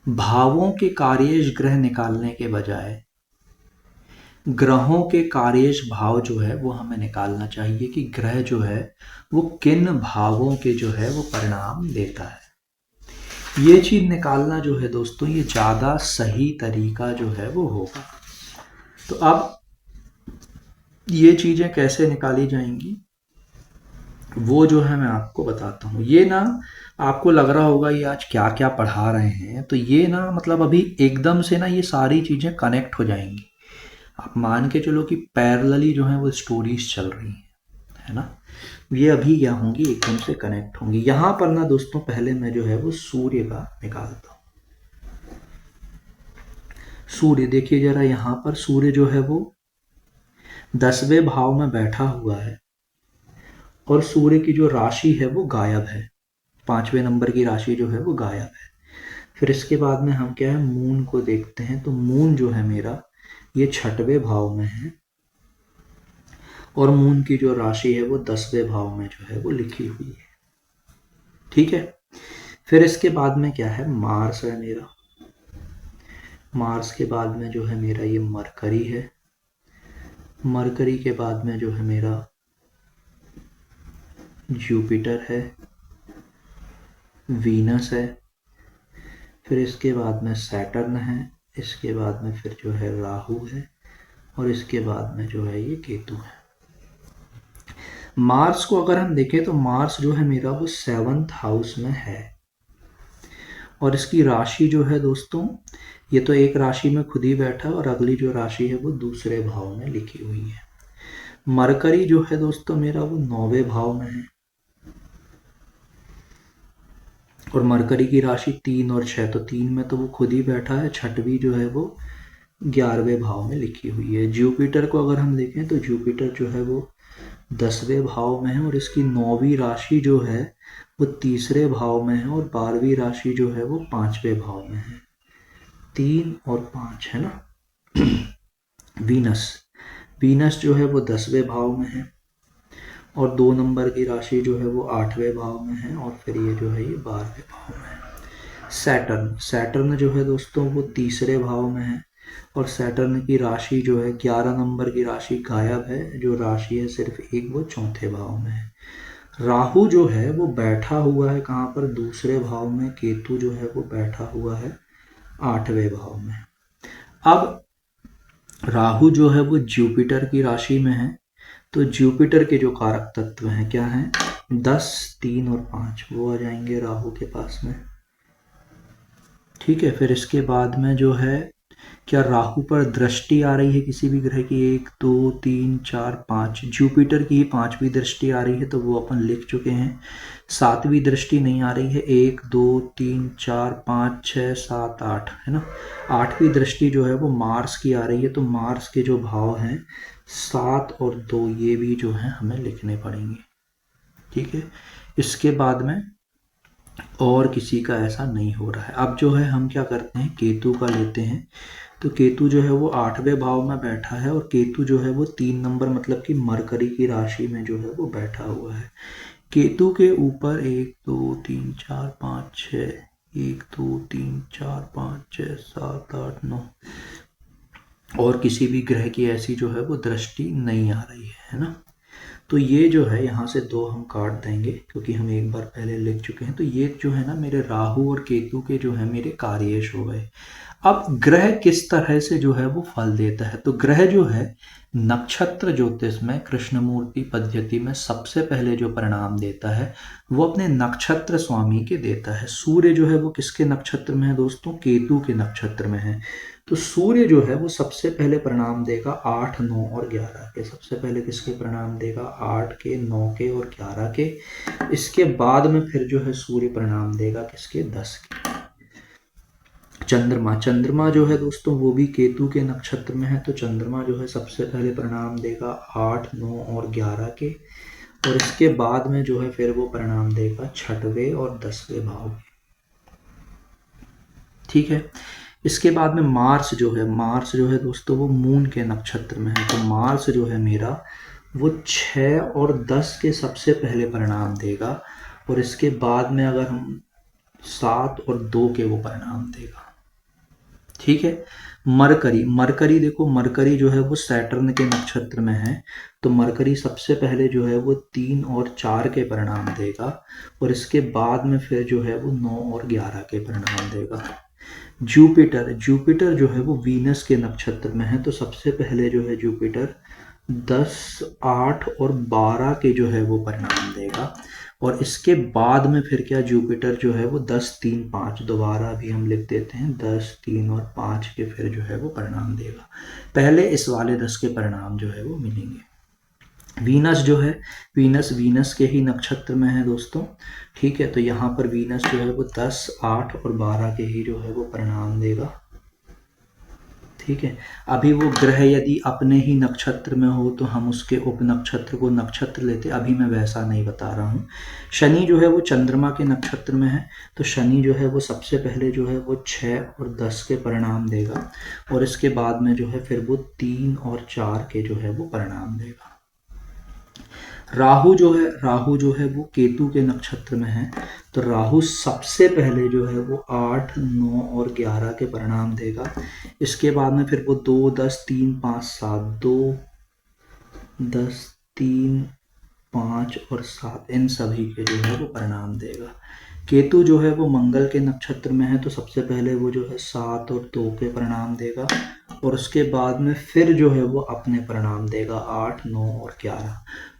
S1: भावों के कार्येश ग्रह निकालने के बजाय ग्रहों के कार्येश भाव जो है वो हमें निकालना चाहिए कि ग्रह जो है वो किन भावों के जो है वो परिणाम देता है। ये चीज निकालना जो है दोस्तों, ये ज्यादा सही तरीका जो है वो होगा। तो अब ये चीजें कैसे निकाली जाएंगी वो जो है मैं आपको बताता हूँ। ये ना आपको लग रहा होगा ये आज क्या क्या पढ़ा रहे हैं, तो ये ना मतलब अभी एकदम से ना ये सारी चीजें कनेक्ट हो जाएंगी। आप मान के चलो कि पैरेलली जो है वो स्टोरीज चल रही हैं, है ना। ये अभी क्या होंगी, एकदम से कनेक्ट होंगी। यहाँ पर ना दोस्तों पहले मैं जो है वो सूर्य का निकालता हूँ। सूर्य देखिए जरा, यहाँ पर सूर्य जो है वो 10वें भाव में बैठा हुआ है और सूर्य की जो राशि है वो गायब है, 5वें नंबर की राशि जो है वो गायब है। फिर इसके बाद में हम क्या है, मून को देखते हैं। तो मून जो है मेरा ये 6वें भाव में है और मून की जो राशि है वो 10वें भाव में जो है वो लिखी हुई है, ठीक है। फिर इसके बाद में क्या है, मार्स है मेरा। मार्स के बाद में जो है मेरा ये मरकरी है। मरकरी के बाद में जो है मेरा जुपिटर है, वीनस है। फिर इसके बाद में सैटर्न है। इसके बाद में फिर जो है राहु है और इसके बाद में जो है ये केतु है। मार्स को अगर हम देखें तो मार्स जो है मेरा वो 7th हाउस में है और इसकी राशि जो है दोस्तों, ये तो एक राशि में खुद ही बैठा और अगली जो राशि है वो दूसरे भाव में लिखी हुई है। मरकरी जो है दोस्तों मेरा वो 9वें भाव में है और मरकरी की राशि 3 और 6, तो 3 में तो वो खुद ही बैठा है। 6वीं जो है वो 11वें भाव में लिखी हुई है। जुपिटर को अगर हम देखें तो जुपिटर जो है वो 10वें भाव में है और इसकी 9वीं राशि जो है वो 3रे भाव में है और 12वीं राशि जो है वो 5वें भाव में है। 3 और 5 है ना। वीनस, वीनस जो है वो 10वें भाव में है, और 2 नंबर की राशि जो है वो 8वें भाव में है, और फिर ये जो है ये 12वें भाव में है। सैटर्न, सैटर्न जो है दोस्तों वो 3रे भाव में है, और सैटर्न की राशि जो है 11 नंबर की राशि गायब है, जो राशि है सिर्फ एक, वो 4थे भाव में है। राहु जो है वो बैठा हुआ है कहाँ पर, 2रे भाव में। केतु जो है वो बैठा हुआ है 8वें भाव में। अब राहु जो है वो जुपिटर की राशि में है, तो जुपिटर के जो कारक तत्व हैं क्या हैं, 10, 3 और 5, वो आ जाएंगे राहु के पास में। ठीक है, फिर इसके बाद में जो है, क्या राहु पर दृष्टि आ रही है किसी भी ग्रह की, 1, 2, 3, 4, 5, जुपिटर की ही 5वीं दृष्टि आ रही है, तो वो अपन लिख चुके हैं। 7वीं दृष्टि नहीं आ रही है, 1, 2, 3, 4, 5, 6, 7, 8 है ना। 8वीं दृष्टि जो है वो मार्स की आ रही है, तो मार्स के जो भाव हैं 7 और 2, ये भी जो है हमें लिखने पड़ेंगे। ठीक है, इसके बाद में और किसी का ऐसा नहीं हो रहा है। अब जो है हम क्या करते हैं, केतु का लेते हैं। तो केतु जो है वो 8वें भाव में बैठा है, और केतु जो है वो 3 नंबर मतलब कि मरकरी की राशि में जो है वो बैठा हुआ है। केतु के ऊपर 1, 2, 3, 4, 5, 6, 1, 2, 3, 4, 5, 6, 7, 8, 9, और किसी भी ग्रह की ऐसी जो है वो दृष्टि नहीं आ रही है ना। तो ये जो है यहाँ से 2 हम काट देंगे, क्योंकि हम एक बार पहले लिख चुके हैं। तो ये जो है ना मेरे राहु और केतु के जो है मेरे कार्येश हो गए। अब ग्रह किस तरह से जो है वो फल देता है, तो ग्रह जो है नक्षत्र ज्योतिष में कृष्णमूर्ति पद्धति में सबसे पहले जो परिणाम देता है वो अपने नक्षत्र स्वामी के देता है। सूर्य जो है वो किसके नक्षत्र में है दोस्तों, केतु के नक्षत्र में है। तो सूर्य जो है वो सबसे पहले परिणाम देगा 8, 9 और 11 के। सबसे पहले किसके परिणाम देगा, 8 के, 9 के और 11 के। इसके बाद में फिर जो है सूर्य परिणाम देगा किसके, 10 के। चंद्रमा, चंद्रमा जो है दोस्तों वो भी केतु के नक्षत्र में है, तो चंद्रमा जो है सबसे पहले परिणाम देगा 8, 9 और 11 के, और इसके बाद में जो है फिर वो परिणाम देगा 6वें और 10वें भाव के। ठीक है, इसके बाद में मार्स जो है, मार्स जो है दोस्तों वो मून के नक्षत्र में है, तो मार्स जो है मेरा वो 6 और 10 के सबसे पहले परिणाम देगा, और इसके बाद में अगर हम 7 और 2 के वो परिणाम देगा। ठीक है, मरकरी, मरकरी देखो, मरकरी जो है वो सैटर्न के नक्षत्र में है, तो मरकरी सबसे पहले जो है वो 3 और 4 के परिणाम देगा, और इसके बाद में फिर जो है वो 9 और 11 के परिणाम देगा। जुपिटर, जुपिटर जो है वो वीनस के नक्षत्र में है, तो सबसे पहले जो है जुपिटर 10, 8 और 12 के जो है वो परिणाम देगा, और इसके बाद में फिर क्या, जुपिटर जो है वो 10, 3, 5, दोबारा भी हम लिख देते हैं 10, 3 और 5 के फिर जो है वो परिणाम देगा। पहले इस वाले 10 के परिणाम जो है वो मिलेंगे। वीनस जो है, वीनस, वीनस के ही नक्षत्र में है दोस्तों। ठीक है, तो यहाँ पर वीनस जो है वो 10, 8 और 12 के ही जो है वो परिणाम देगा। ठीक है, अभी वो ग्रह यदि अपने ही नक्षत्र में हो तो हम उसके उप नक्षत्र को नक्षत्र लेते, अभी मैं वैसा नहीं बता रहा हूँ। शनि जो है वो चंद्रमा के नक्षत्र में है, तो शनि जो है वो सबसे पहले जो है वो 6 और 10 के परिणाम देगा, और इसके बाद में जो है फिर वो 3 और 4 के जो है वो परिणाम देगा। राहु जो है, राहु जो है वो केतु के नक्षत्र में है, तो राहु सबसे पहले जो है वो 8, 9 और 11 के परिणाम देगा। इसके बाद में फिर वो 2, 10, 3, 5, 7, 2, 10, 3, 5 और 7 इन सभी के जो है वो परिणाम देगा। केतु जो है वो मंगल के नक्षत्र में है, तो सबसे पहले वो जो है 7 और 2 के परिणाम देगा, और उसके बाद में फिर जो है वो अपने परिणाम देगा 8, 9 और 11।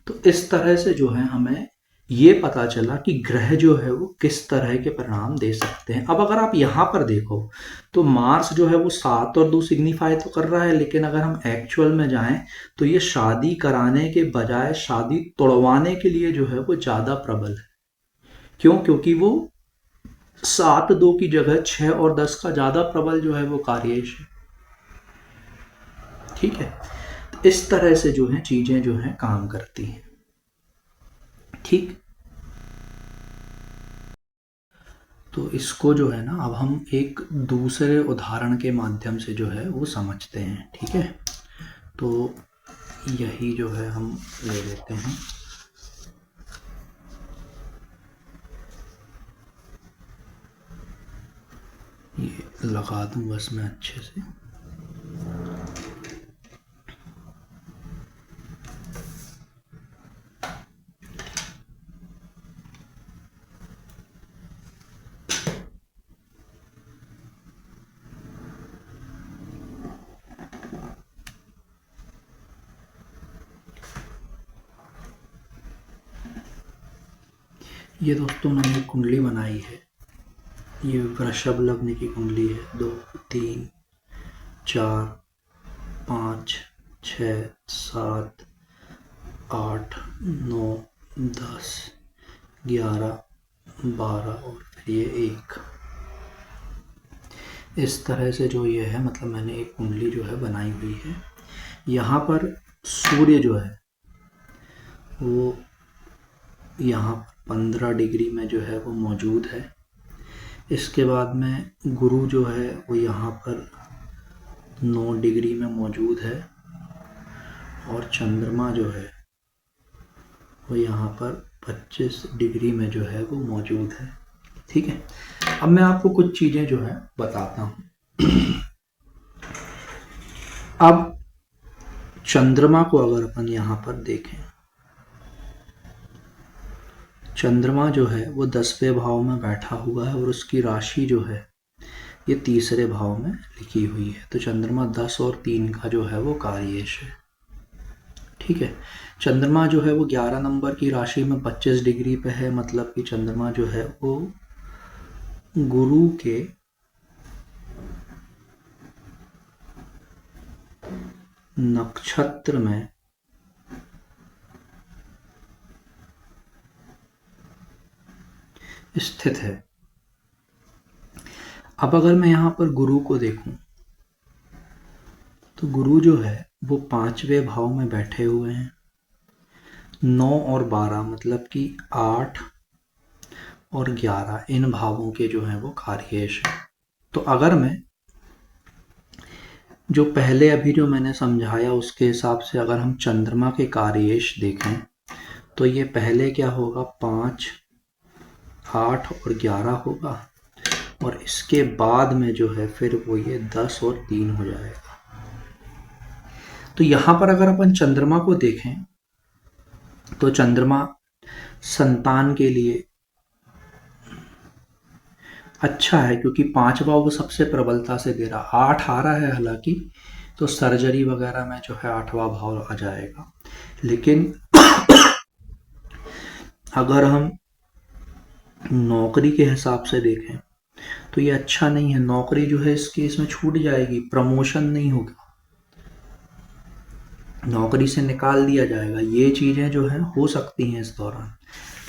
S1: तो इस तरह से जो है हमें ये पता चला कि ग्रह जो है वो किस तरह के परिणाम दे सकते हैं। अब अगर आप यहाँ पर देखो तो मार्स जो है वो 7 और 2 सिग्निफाई तो कर रहा है, लेकिन अगर हम एक्चुअल में जाएं तो ये शादी कराने के बजाय शादी तोड़वाने के लिए जो है वो ज़्यादा प्रबल है। क्यों, क्योंकि वो 7, 2 की जगह 6 और 10 का ज़्यादा प्रबल जो है वो कार्येश है। ठीक है, तो इस तरह से जो है चीज़ें जो है काम करती हैं। ठीक, तो इसको जो है ना अब हम एक दूसरे उदाहरण के माध्यम से जो है वो समझते हैं। ठीक है, तो यही जो है हम ले लेते हैं। ये लगा दूं बस मैं अच्छे से। ये दोस्तों मैंने एक कुंडली बनाई है। ये वृषभ लग्न की कुंडली है। 2 3 4 5 6 7 8 9 10 11 12 और फिर ये 1। इस तरह से जो ये है, मतलब मैंने एक कुंडली जो है बनाई हुई है। यहाँ पर सूर्य जो है वो यहाँ 15 डिग्री में जो है वो मौजूद है। इसके बाद में गुरु जो है वो यहाँ पर 9 डिग्री में मौजूद है और चंद्रमा जो है वो यहाँ पर 25 डिग्री में जो है वो मौजूद है। ठीक है, अब मैं आपको कुछ चीज़ें जो है बताता हूँ। अब चंद्रमा को अगर अपन यहाँ पर देखें, चंद्रमा जो है वो 10वें भाव में बैठा हुआ है और उसकी राशि जो है ये 3रे भाव में लिखी हुई है। तो चंद्रमा 10 और 3 का जो है वो कार्येश है। ठीक है, चंद्रमा जो है वो 11 नंबर की राशि में 25 डिग्री पे है, मतलब कि चंद्रमा जो है वो गुरु के नक्षत्र में स्थित है। अब अगर मैं यहाँ पर गुरु को देखूं तो गुरु जो है वो 5वें भाव में बैठे हुए हैं। 9 और 12 मतलब कि 8 और 11 इन भावों के जो है वो कार्येश है। तो अगर मैं जो पहले अभी जो मैंने समझाया उसके हिसाब से अगर हम चंद्रमा के कार्येश देखें तो ये पहले क्या होगा, 5 8 और 11 होगा और इसके बाद में जो है फिर वो ये 10 और 3 हो जाएगा। तो यहाँ पर अगर अपन चंद्रमा को देखें तो चंद्रमा संतान के लिए अच्छा है, क्योंकि 5वां वो सबसे प्रबलता से दे रहा। 8 आ रहा है हालांकि, तो सर्जरी वगैरह में जो है 8वां भाव आ जाएगा। लेकिन अगर हम नौकरी के हिसाब से देखें तो ये अच्छा नहीं है। नौकरी जो है इस केस में छूट जाएगी, प्रमोशन नहीं होगा, नौकरी से निकाल दिया जाएगा। ये चीजें जो है हो सकती हैं इस दौरान,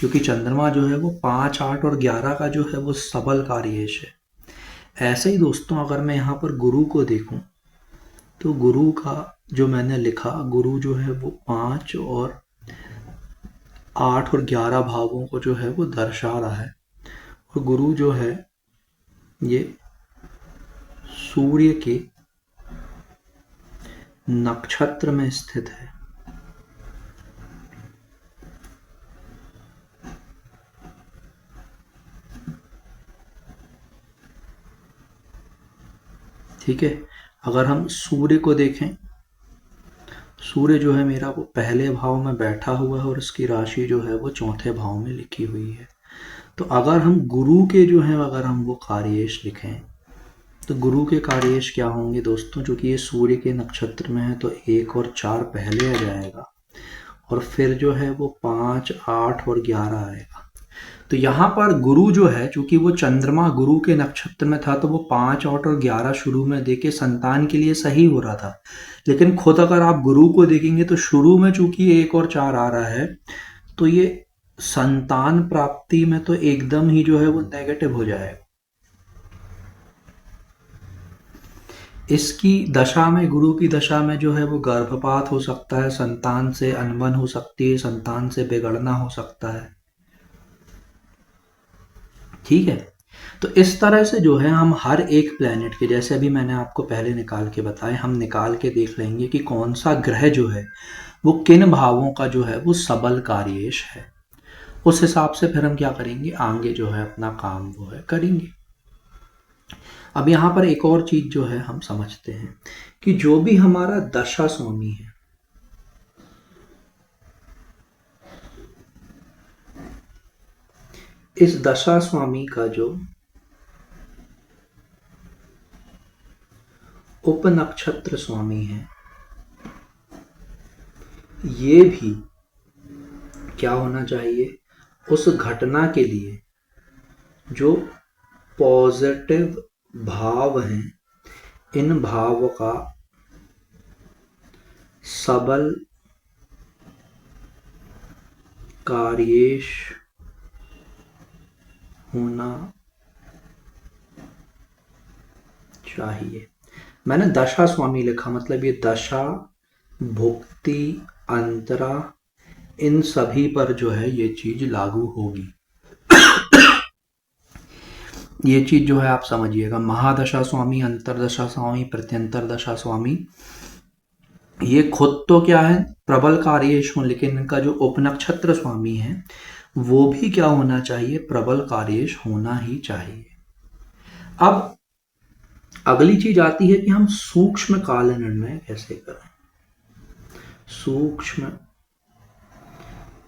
S1: क्योंकि चंद्रमा जो है वो 5 8 और 11 का जो है वो सबल कार्येश है। ऐसे ही दोस्तों अगर मैं यहाँ पर गुरु को देखूं तो गुरु का जो मैंने लिखा, गुरु जो है वो 5 और 8 और 11 भावों को जो है वो दर्शा रहा है। और गुरु जो है ये सूर्य के नक्षत्र में स्थित है। ठीक है, अगर हम सूर्य को देखें, सूर्य जो है मेरा वो पहले भाव में बैठा हुआ है और उसकी राशि जो है वो 4थे भाव में लिखी हुई है। तो अगर हम गुरु के जो है अगर हम वो कार्येश लिखें तो गुरु के कार्येश क्या होंगे दोस्तों, जो कि ये सूर्य के नक्षत्र में है तो 1 और 4 पहले आ जाएगा और फिर जो है वो 5 8 और 11 आएगा। तो यहाँ पर गुरु जो है, चूंकि वो चंद्रमा गुरु के नक्षत्र में था तो वो 5 8 और 11 शुरू में देके संतान के लिए सही हो रहा था। लेकिन खुद अगर आप गुरु को देखेंगे तो शुरू में चूंकि 1 और 4 आ रहा है तो ये संतान प्राप्ति में तो एकदम ही जो है वो नेगेटिव हो जाएगा। इसकी दशा में, गुरु की दशा में जो है वो गर्भपात हो सकता है, संतान से अनबन हो सकती है, संतान से बिगड़ना हो सकता है। ठीक है, तो इस तरह से जो है हम हर एक प्लेनेट के, जैसे अभी मैंने आपको पहले निकाल के बताए, हम निकाल के देख लेंगे कि कौन सा ग्रह जो है वो किन भावों का जो है वो सबल कार्येश है। उस हिसाब से फिर हम क्या करेंगे, आगे जो है अपना काम वो है करेंगे। अब यहाँ पर एक और चीज जो है हम समझते हैं कि जो भी हमारा दशा स्वामी है, इस दशा स्वामी का जो उप नक्षत्र स्वामी है, ये भी क्या होना चाहिए, उस घटना के लिए जो पॉजिटिव भाव हैं, इन भाव का सबल कार्येश होना चाहिए। मैंने दशा स्वामी लिखा, मतलब ये दशा, भुक्ति, अंतरा, इन सभी पर जो है ये चीज लागू होगी। ये चीज जो है आप समझिएगा, महादशा स्वामी, अंतरदशा स्वामी, प्रत्यंतर दशा स्वामी, ये खुद तो क्या है प्रबल कार्येश हो, लेकिन इनका जो उपनक्षत्र स्वामी है वो भी क्या होना चाहिए, प्रबल कार्येश होना ही चाहिए। अब अगली चीज आती है कि हम सूक्ष्म काल निर्णय कैसे करें। सूक्ष्म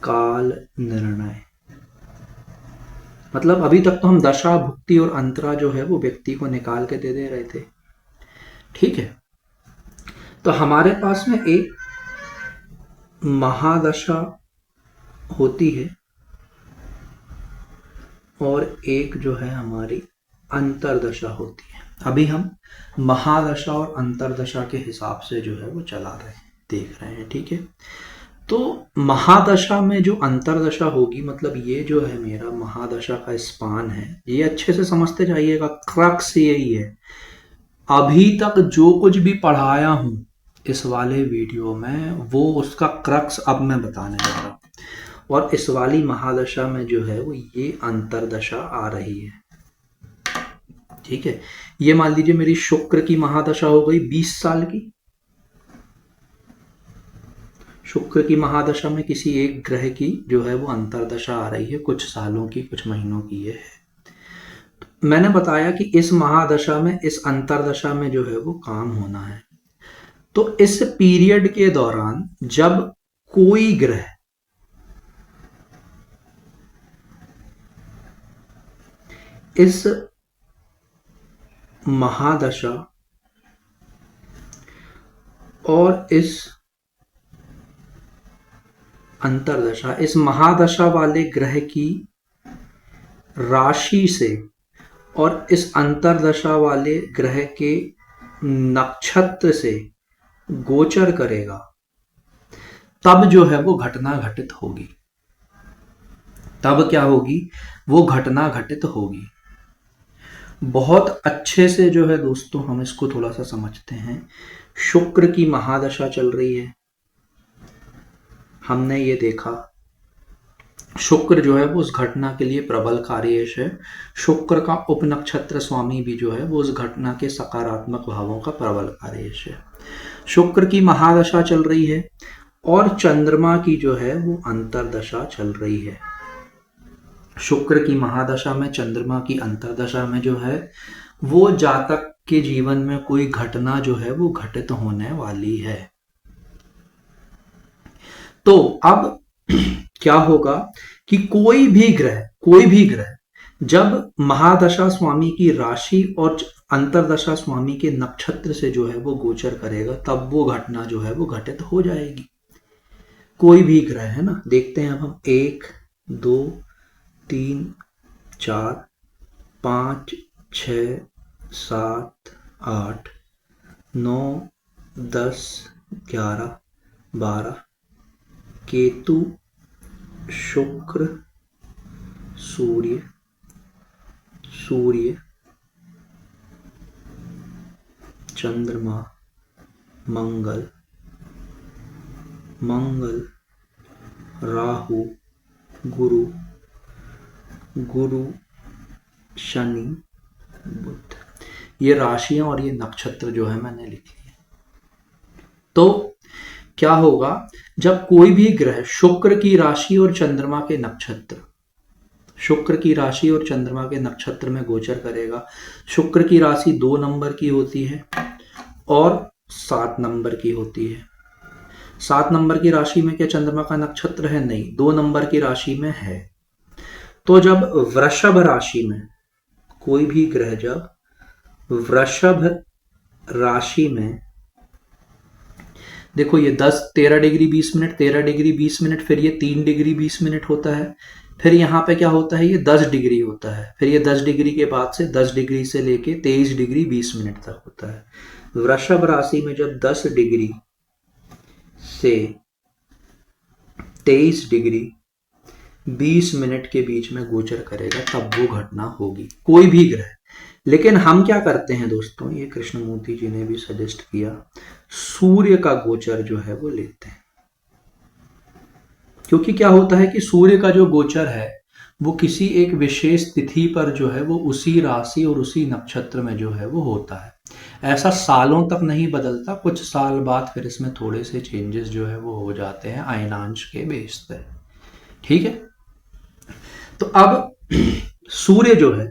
S1: काल निर्णय मतलब अभी तक तो हम दशा, भुक्ति और अंतरा जो है वो व्यक्ति को निकाल के दे रहे थे, ठीक है। तो हमारे पास में एक महादशा होती है और एक जो है हमारी अंतरदशा होती है। अभी हम महादशा और अंतरदशा के हिसाब से जो है वो चला रहे हैं, देख रहे हैं, ठीक है। तो महादशा में जो अंतरदशा होगी, मतलब ये जो है मेरा महादशा का स्पान है, ये अच्छे से समझते जाइएगा, क्रक्स यही है। अभी तक जो कुछ भी पढ़ाया हूं इस वाले वीडियो में, वो उसका क्रक्स अब मैं बताने जा रहा हूं। और इस वाली महादशा में जो है वो ये अंतरदशा आ रही है, ठीक है। ये मान लीजिए मेरी शुक्र की महादशा हो गई 20 साल की। शुक्र की महादशा में किसी एक ग्रह की जो है वो अंतरदशा आ रही है, कुछ सालों की, कुछ महीनों की ये है। मैंने बताया कि इस महादशा में, इस अंतरदशा में जो है वो काम होना है। तो इस पीरियड के दौरान जब कोई ग्रह इस महादशा और इस अंतरदशा, इस महादशा वाले ग्रह की राशि से और इस अंतरदशा वाले ग्रह के नक्षत्र से गोचर करेगा, तब जो है वो घटना घटित होगी। तब क्या होगी, वो घटना घटित होगी। बहुत अच्छे से जो है दोस्तों हम इसको थोड़ा सा समझते हैं। शुक्र की महादशा चल रही है, हमने ये देखा शुक्र जो है वो उस घटना के लिए प्रबल कार्येश है। शुक्र का उपनक्षत्र स्वामी भी जो है वो उस घटना के सकारात्मक भावों का प्रबल कार्येश है। शुक्र की महादशा चल रही है और चंद्रमा की जो है वो अंतरदशा चल रही है। शुक्र की महादशा में, चंद्रमा की अंतरदशा में जो है वो जातक के जीवन में कोई घटना जो है वो घटित होने वाली है। तो अब क्या होगा कि कोई भी ग्रह जब महादशा स्वामी की राशि और अंतरदशा स्वामी के नक्षत्र से जो है वो गोचर करेगा, तब वो घटना जो है वो घटित हो जाएगी। कोई भी ग्रह है ना, देखते हैं अब हम 1 2 3 4 5 6 7 8 9 10 11 12 केतु, शुक्र, सूर्य, चंद्रमा, मंगल, राहु, गुरु, शनि, बुध, ये राशियां और ये नक्षत्र जो है मैंने लिख लिए। तो क्या होगा, जब कोई भी ग्रह शुक्र की राशि और चंद्रमा के नक्षत्र, शुक्र की राशि और चंद्रमा के नक्षत्र में गोचर करेगा। शुक्र की राशि 2 नंबर की होती है और 7 नंबर की होती है। 7 नंबर की राशि में क्या चंद्रमा का नक्षत्र है? नहीं, 2 नंबर की राशि में है। तो जब वृषभ राशि में कोई भी ग्रह जब वृषभ राशि में, देखो ये 13 डिग्री 20 मिनट, 13 डिग्री 20 मिनट, फिर ये 3 डिग्री 20 मिनट होता है, फिर यहाँ पे क्या होता है, ये 10 डिग्री होता है, फिर ये 10 डिग्री के बाद से 10 डिग्री से लेके 23 डिग्री 20 मिनट तक होता है। वृषभ राशि में जब 10 डिग्री से 23 डिग्री 20 मिनट के बीच में गोचर करेगा, तब वो घटना होगी, कोई भी ग्रह। लेकिन हम क्या करते हैं दोस्तों, ये कृष्णमूर्ति जी ने भी सजेस्ट किया, सूर्य का गोचर जो है वो लेते हैं। क्योंकि क्या होता है कि सूर्य का जो गोचर है वो किसी एक विशेष तिथि पर जो है वो उसी राशि और उसी नक्षत्र में जो है वो होता है। ऐसा सालों तक नहीं बदलता, कुछ साल बाद फिर इसमें थोड़े से चेंजेस जो है वो हो जाते हैं अयनांश के बेस पे। ठीक है, तो अब सूर्य जो है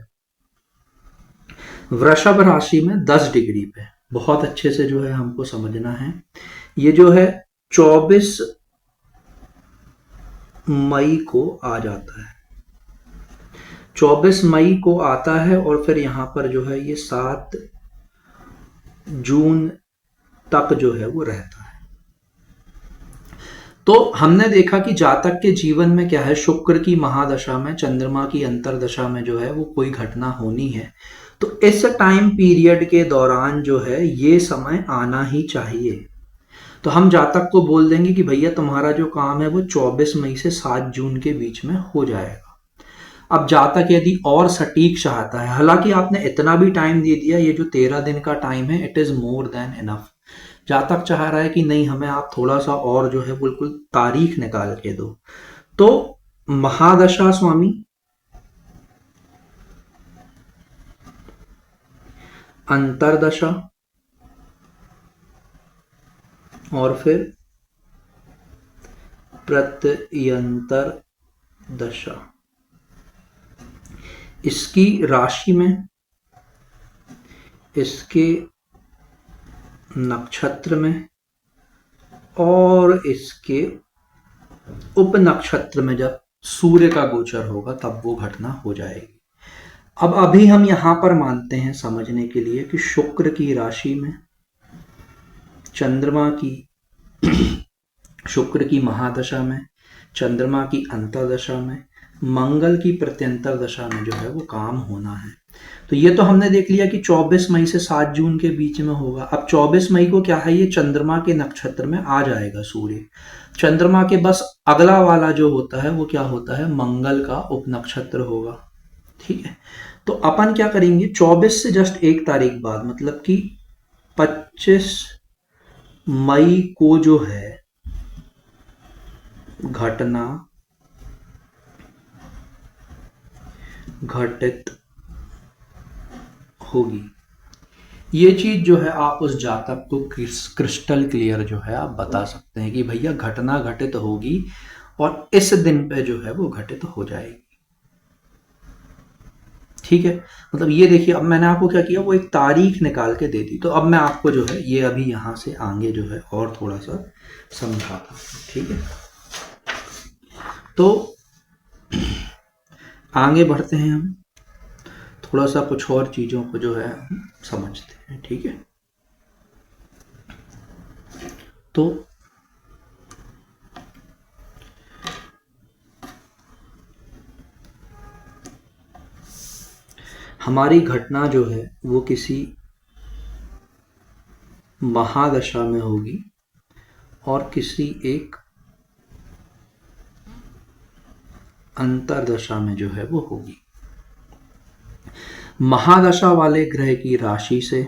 S1: वृषभ राशि में 10 डिग्री पे, बहुत अच्छे से जो है हमको समझना है। ये जो है 24 मई को आ जाता है, 24 मई को आता है और फिर यहाँ पर जो है ये 7 जून तक जो है वो रहता है। तो हमने देखा कि जातक के जीवन में क्या है, शुक्र की महादशा में, चंद्रमा की अंतरदशा में जो है वो कोई घटना होनी है, तो इस टाइम पीरियड के दौरान जो है ये समय आना ही चाहिए। तो हम जातक को बोल देंगे कि भैया तुम्हारा जो काम है वो 24 मई से 7 जून के बीच में हो जाएगा। अब जातक यदि और सटीक चाहता है, हालांकि आपने इतना भी टाइम दे दिया, ये जो 13 दिन का टाइम है it is more than enough. जातक चाह रहा है कि नहीं, हमें आप थोड़ा सा और जो है बिल्कुल तारीख निकाल के दो, तो महादशा स्वामी, अंतरदशा और फिर प्रत्यंतर दशा, इसकी राशि में, इसके नक्षत्र में और इसके उप नक्षत्र में जब सूर्य का गोचर होगा तब वो घटना हो जाएगी। अब अभी हम यहां पर मानते हैं समझने के लिए कि शुक्र की राशि में, चंद्रमा की शुक्र की महादशा में, चंद्रमा की अंतरदशा में, मंगल की प्रत्यंतर दशा में जो है वो काम होना है। तो ये तो हमने देख लिया कि 24 मई से 7 जून के बीच में होगा। अब 24 मई को क्या है, ये चंद्रमा के नक्षत्र में आ जाएगा सूर्य। चंद्रमा के बस अगला वाला जो होता है वो क्या होता है, मंगल का उपनक्षत्र होगा। ठीक है, तो अपन क्या करेंगे, 24 से जस्ट 1 तारीख बाद, मतलब कि 25 मई को जो है घटना घटित होगी। ये चीज जो है आप उस जातक को क्रिस्टल क्लियर जो है आप बता सकते हैं कि भैया घटना घटित होगी और इस दिन पे जो है वो घटित हो जाएगी। ठीक है, मतलब ये देखिए, अब मैंने आपको क्या किया, वो एक तारीख निकाल के दे दी। तो अब मैं आपको जो है ये अभी यहां से आगे जो है और थोड़ा सा समझाता हूं। ठीक है, तो आगे बढ़ते हैं, हम थोड़ा सा कुछ और चीजों को जो है समझते हैं। ठीक है, तो हमारी घटना जो है वो किसी महादशा में होगी और किसी एक अंतरदशा में जो है वो होगी। महादशा वाले ग्रह की राशि से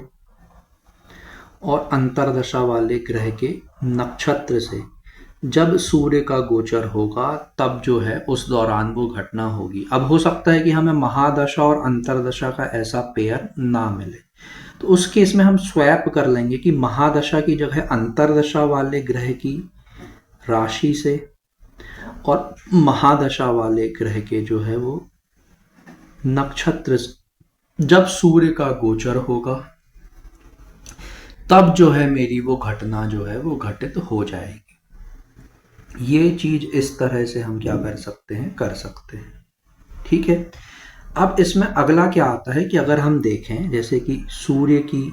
S1: और अंतरदशा वाले ग्रह के नक्षत्र से जब सूर्य का गोचर होगा तब जो है उस दौरान वो घटना होगी। अब हो सकता है कि हमें महादशा और अंतरदशा का ऐसा पेयर ना मिले, तो उस केस में हम स्वैप कर लेंगे कि महादशा की जगह अंतरदशा वाले ग्रह की राशि से और महादशा वाले ग्रह के जो है वो नक्षत्र, जब सूर्य का गोचर होगा तब जो है मेरी वो घटना जो है वो घटित हो जाएगी। ये चीज इस तरह से हम क्या कर सकते हैं। ठीक है। अब इसमें अगला क्या आता है कि अगर हम देखें जैसे कि सूर्य की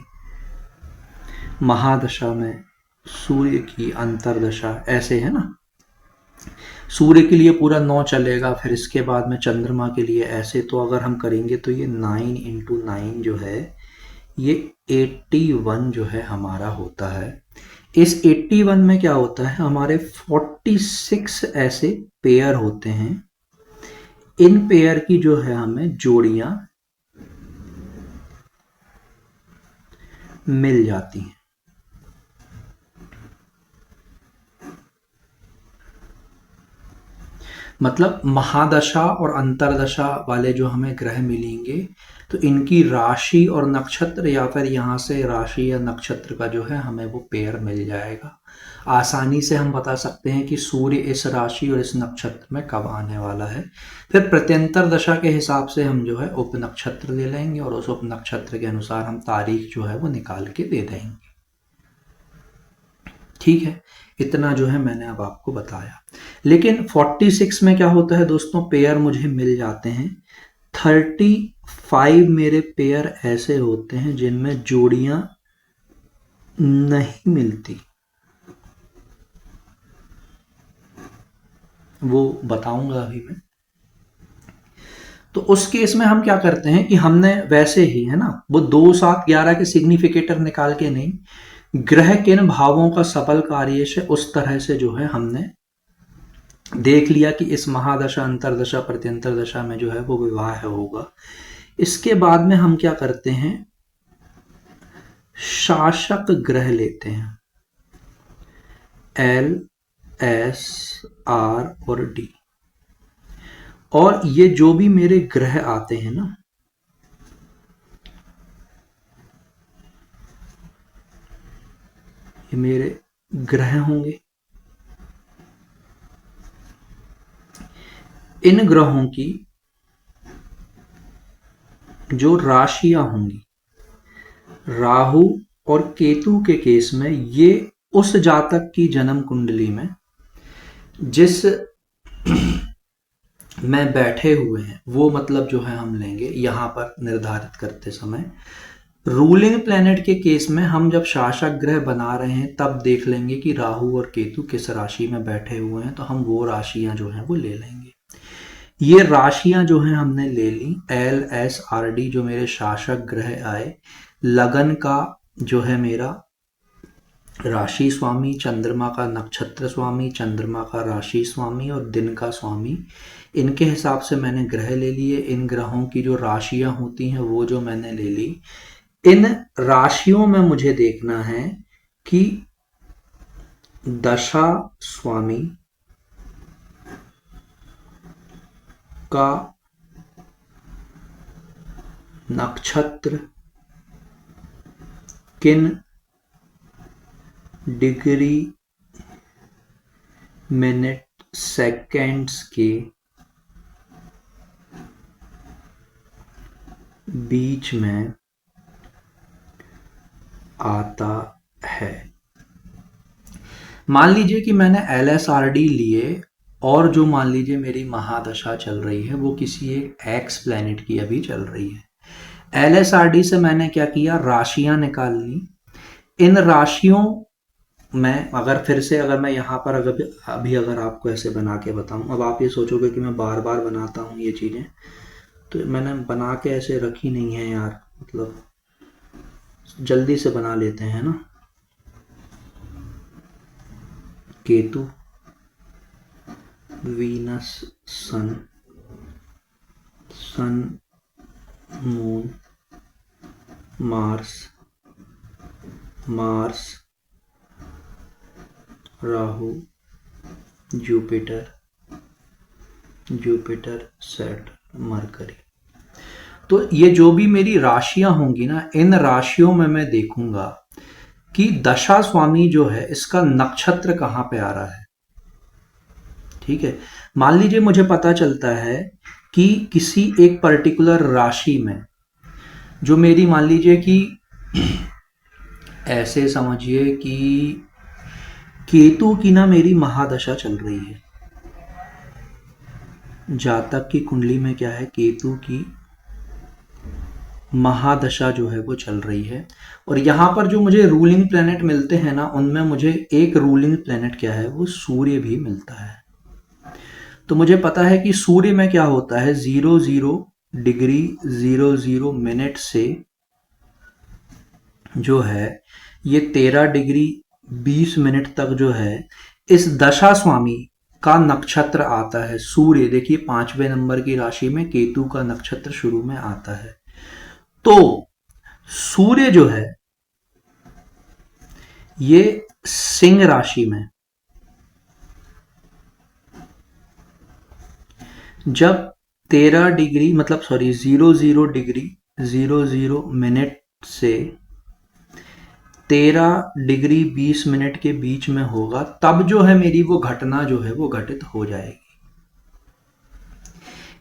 S1: महादशा में, सूर्य की अंतरदशा, ऐसे है ना, सूर्य के लिए पूरा 9 चलेगा, फिर इसके बाद में चंद्रमा के लिए ऐसे, तो अगर हम करेंगे तो ये 9 इंटू 9 जो है ये 81 जो है हमारा होता है। इस 81 में क्या होता है, हमारे 46 ऐसे पेयर होते हैं। इन पेयर की जो है हमें जोड़ियां मिल जाती हैं। मतलब महादशा और अंतरदशा वाले जो हमें ग्रह मिलेंगे तो इनकी राशि और नक्षत्र, या फिर यहाँ से राशि या नक्षत्र का जो है हमें वो पेयर मिल जाएगा। आसानी से हम बता सकते हैं कि सूर्य इस राशि और इस नक्षत्र में कब आने वाला है। फिर प्रत्यंतर दशा के हिसाब से हम जो है उप नक्षत्र ले लेंगे और उस उप नक्षत्र के अनुसार हम तारीख जो है वो निकाल के दे देंगे। ठीक है, इतना जो है मैंने अब आपको बताया। लेकिन 46 में क्या होता है दोस्तों, पेयर मुझे मिल जाते हैं। 35 मेरे पेयर ऐसे होते हैं जिनमें जोड़ियां नहीं मिलती, वो बताऊंगा अभी मैं। तो उस केस में हम क्या करते हैं कि हमने वैसे ही है ना वो 2 7 11 के सिग्निफिकेटर निकाल के नहीं, ग्रह किन भावों का सबल कार्य से उस तरह से जो है हमने देख लिया कि इस महादशा अंतरदशा प्रत्यंतर दशा में जो है वो विवाह होगा। इसके बाद में हम क्या करते हैं, शासक ग्रह लेते हैं, एल एस आर और डी, और ये जो भी मेरे ग्रह आते हैं ना, ये मेरे ग्रह होंगे। इन ग्रहों की जो राशियां होंगी, राहु और केतु के केस में ये उस जातक की जन्म कुंडली में जिस में बैठे हुए हैं वो मतलब जो है हम लेंगे यहां पर निर्धारित करते समय। रूलिंग प्लेनेट के केस में हम जब शासक ग्रह बना रहे हैं तब देख लेंगे कि राहु और केतु किस राशि में बैठे हुए हैं, तो हम वो राशियां जो हैं वो ले लेंगे। ये राशियां जो हैं हमने ले ली, एल एस आर डी जो मेरे शासक ग्रह आए। लगन का जो है मेरा राशि स्वामी, चंद्रमा का नक्षत्र स्वामी, चंद्रमा का राशि स्वामी और दिन का स्वामी, इनके हिसाब से मैंने ग्रह ले लिए। इन ग्रहों की जो राशियां होती हैं वो जो मैंने ले ली। इन राशियों में मुझे देखना है कि दशा स्वामी का नक्षत्र किन डिग्री मिनट सेकेंड्स के बीच में आता है। मान लीजिए कि मैंने LSRD लिए और जो मान लीजिए मेरी महादशा चल रही है वो किसी एक एक्स प्लैनेट की अभी चल रही है। LSRD से मैंने क्या किया, राशियां निकाल ली। इन राशियों में अगर फिर से अगर मैं यहाँ पर अभी अगर आपको ऐसे बना के बताऊं, अब आप ये सोचोगे कि मैं बार बार बनाता हूँ ये चीज़ें, तो मैंने बना के ऐसे रखी नहीं है यार, मतलब जल्दी से बना लेते हैं ना। Ketu, Venus, sun, sun moon, Mars, Mars Rahu, Jupiter, Jupiter, Saturn, Mercury. तो ये जो भी मेरी राशियां होंगी ना, इन राशियों में मैं देखूंगा कि दशा स्वामी जो है इसका नक्षत्र कहां पे आ रहा है। ठीक है, मान लीजिए मुझे पता चलता है कि किसी एक पर्टिकुलर राशि में जो मेरी, मान लीजिए कि ऐसे समझिए कि केतु की ना मेरी महादशा चल रही है। जातक की कुंडली में क्या है, केतु की महादशा जो है वो चल रही है। और यहां पर जो मुझे रूलिंग प्लेनेट मिलते हैं ना, उनमें मुझे एक रूलिंग प्लेनेट क्या है, वो सूर्य भी मिलता है। तो मुझे पता है कि सूर्य में क्या होता है, 00 डिग्री 00 मिनट से जो है ये 13 डिग्री 20 मिनट तक जो है इस दशा स्वामी का नक्षत्र आता है। सूर्य देखिए 5वें नंबर की राशि में केतु का नक्षत्र शुरू में आता है। तो सूर्य जो है ये सिंह राशि में जब 13 डिग्री मतलब 00 डिग्री 00 मिनट से 13 डिग्री 20 मिनट के बीच में होगा, तब जो है मेरी वो घटना जो है वो घटित हो जाएगी।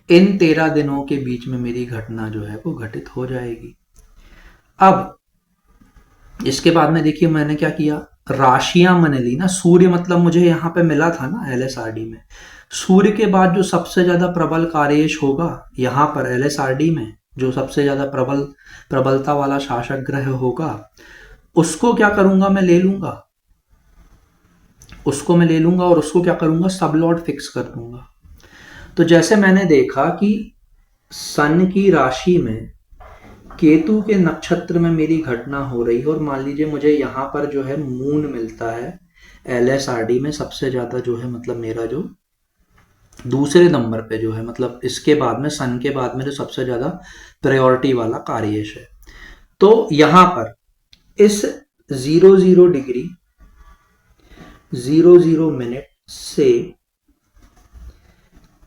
S1: इन 13 दिनों के बीच में मेरी घटना जो है वो घटित हो जाएगी। अब इसके बाद में देखिए मैंने क्या किया, राशियां मैंने ली ना। सूर्य मतलब मुझे यहां पे मिला था ना LSRD में, सूर्य के बाद जो सबसे ज्यादा प्रबल कार्येश होगा यहां पर LSRD में, जो सबसे ज्यादा प्रबलता वाला शासक ग्रह होगा, उसको क्या करूंगा, मैं ले लूंगा, उसको मैं ले लूंगा और उसको क्या करूंगा, सबलॉर्ड फिक्स कर दूंगा। तो जैसे मैंने देखा कि सन की राशि में केतु के नक्षत्र में मेरी घटना हो रही है, और मान लीजिए मुझे यहाँ पर जो है मून मिलता है LSRD में सबसे ज्यादा जो है, मतलब मेरा जो दूसरे नंबर पे जो है, मतलब इसके बाद में सन के बाद में जो सबसे ज्यादा प्रायोरिटी वाला कार्येश है। तो यहां पर इस 00 डिग्री 00 मिनट से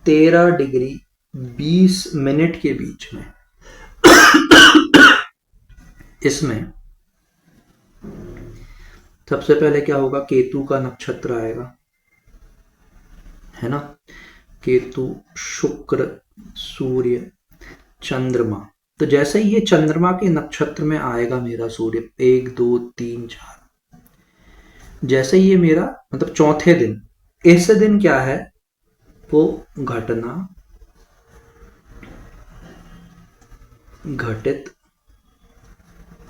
S1: 13 डिग्री 20 मिनट के बीच में इसमें सबसे पहले क्या होगा, केतु का नक्षत्र आएगा, है ना। केतु, शुक्र, सूर्य, चंद्रमा। तो जैसे ही ये चंद्रमा के नक्षत्र में आएगा मेरा सूर्य, 1 2 3 4, जैसे ही ये मेरा मतलब चौथे दिन, इस दिन क्या है, वो घटना घटित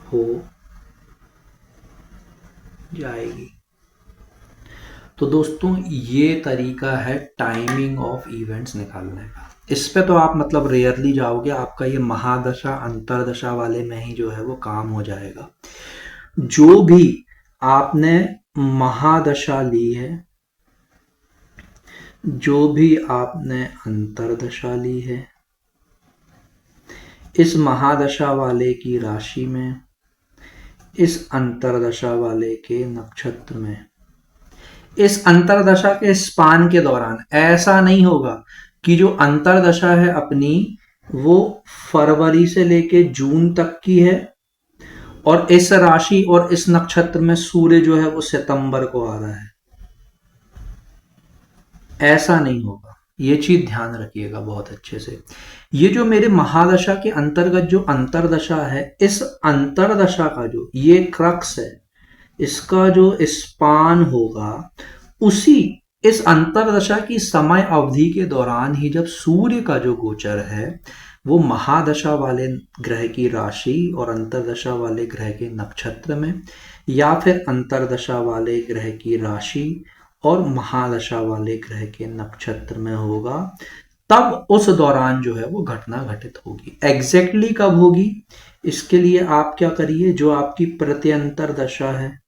S1: हो जाएगी। तो दोस्तों ये तरीका है टाइमिंग ऑफ इवेंट्स निकालने का। इस पे तो आप मतलब रेयरली जाओगे, आपका ये महादशा अंतरदशा वाले में ही जो है वो काम हो जाएगा। जो भी आपने महादशा ली है, जो भी आपने अंतरदशा ली है, इस महादशा वाले की राशि में, इस अंतरदशा वाले के नक्षत्र में, इस अंतरदशा के स्पान के दौरान ऐसा नहीं होगा कि जो अंतरदशा है अपनी वो फरवरी से लेके जून तक की है और इस राशि और इस नक्षत्र में सूर्य जो है वो सितंबर को आ रहा है, ऐसा नहीं होगा। ये चीज ध्यान रखिएगा बहुत अच्छे से। ये जो मेरे महादशा के अंतर्गत जो अंतरदशा है, इस अंतरदशा का जो ये क्रक्स है, इसका जो स्पान होगा, उसी इस अंतरदशा की समय अवधि के दौरान ही जब सूर्य का जो गोचर है वो महादशा वाले ग्रह की राशि और अंतरदशा वाले ग्रह के नक्षत्र में, या फिर अंतरदशा वाले ग्रह की राशि और महादशा वाले ग्रह के नक्षत्र में होगा, तब उस दौरान जो है वो घटना घटित होगी। एग्जैक्टली कब होगी, इसके लिए आप क्या करिए, जो आपकी प्रत्यंतर दशा है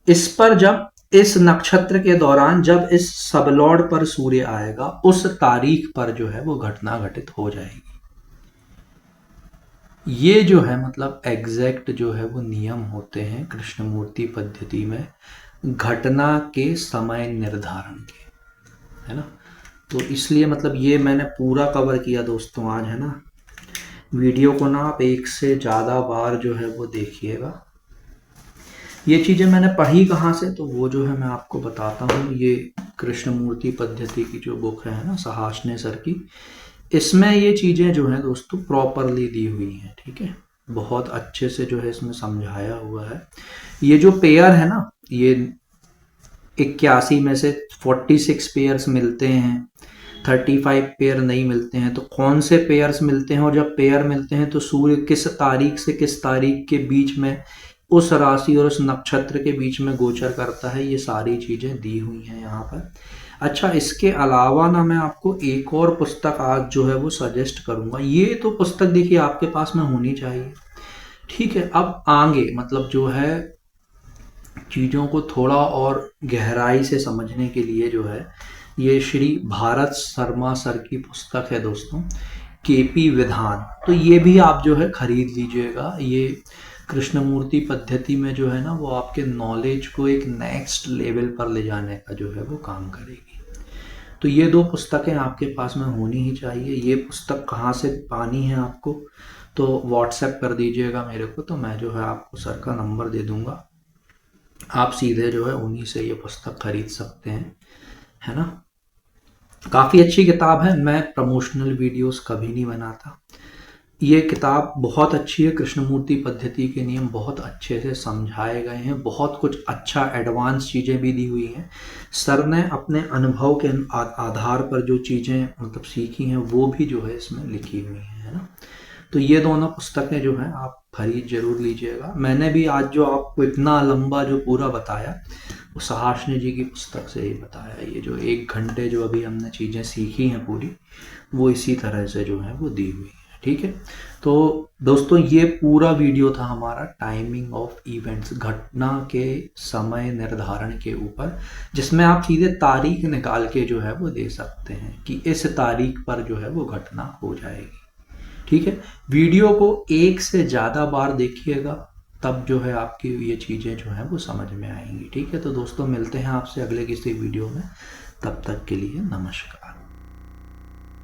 S1: इस पर जब इस नक्षत्र के दौरान जब इस सबलॉर्ड पर सूर्य आएगा, उस तारीख पर जो है वो घटना घटित हो जाएगी। ये जो है मतलब एग्जैक्ट जो है वो नियम होते हैं कृष्णमूर्ति पद्धति में घटना के समय निर्धारण के, है ना। तो इसलिए मतलब ये मैंने पूरा कवर किया दोस्तों आज, है ना। वीडियो को ना आप एक से ज़्यादा बार जो है वो देखिएगा। ये चीज़ें मैंने पढ़ी कहाँ से, तो वो जो है मैं आपको बताता हूँ। ये कृष्णमूर्ति पद्धति की जो बुक है ना सहासने सर की, इसमें ये चीज़ें जो हैं दोस्तों प्रॉपरली दी हुई हैं, ठीक है। बहुत अच्छे से जो है इसमें समझाया हुआ है। ये जो पेयर है ना, ये 81 में से 46 पेयर्स मिलते हैं, 35 पेयर नहीं मिलते हैं। तो कौन से पेयर्स मिलते हैं, और जब पेयर मिलते हैं तो सूर्य किस तारीख से किस तारीख के बीच में उस राशि और उस नक्षत्र के बीच में गोचर करता है, ये सारी चीज़ें दी हुई हैं यहाँ पर। अच्छा, इसके अलावा ना मैं आपको एक और पुस्तक आज जो है वो सजेस्ट करूँगा। ये तो पुस्तक देखिए आपके पास में होनी चाहिए, ठीक है। अब आगे मतलब जो है चीज़ों को थोड़ा और गहराई से समझने के लिए जो है ये श्री भारत शर्मा सर की पुस्तक है दोस्तों, केपी विधान। तो ये भी आप जो है खरीद लीजिएगा। ये कृष्णमूर्ति पद्धति में जो है ना वो आपके नॉलेज को एक नेक्स्ट लेवल पर ले जाने का जो है वो काम करेगी। तो ये दो पुस्तकें आपके पास में होनी ही चाहिए। ये पुस्तक कहाँ से पानी है आपको, तो व्हाट्सएप कर दीजिएगा मेरे को, तो मैं जो है आपको सर का नंबर दे दूंगा। आप सीधे जो है उन्हीं से ये पुस्तक खरीद सकते हैं, है ना। काफ़ी अच्छी किताब है। मैं प्रमोशनल वीडियोस कभी नहीं बनाता। ये किताब बहुत अच्छी है। कृष्णमूर्ति पद्धति के नियम बहुत अच्छे से समझाए गए हैं। बहुत कुछ अच्छा एडवांस चीज़ें भी दी हुई हैं। सर ने अपने अनुभव के आधार पर जो चीज़ें मतलब सीखी हैं वो भी जो है इसमें लिखी हुई हैं, है ना। तो ये दोनों पुस्तकें जो हैं आप खरीद जरूर लीजिएगा। मैंने भी आज जो आपको इतना लंबा जो पूरा बताया वो सहासने जी की पुस्तक से ही बताया। ये जो 1 घंटे जो अभी हमने चीज़ें सीखी हैं पूरी, वो इसी तरह से जो है वो दी हुई है, ठीक है। तो दोस्तों ये पूरा वीडियो था हमारा टाइमिंग ऑफ इवेंट्स, घटना के समय निर्धारण के ऊपर, जिसमें आप सीधे तारीख निकाल के जो है वो दे सकते हैं कि इस तारीख पर जो है वो घटना हो जाएगी, ठीक है। वीडियो को एक से ज़्यादा बार देखिएगा, तब जो है आपकी ये चीज़ें जो हैं वो समझ में आएंगी, ठीक है। तो दोस्तों मिलते हैं आपसे अगले किसी वीडियो में, तब तक के लिए नमस्कार।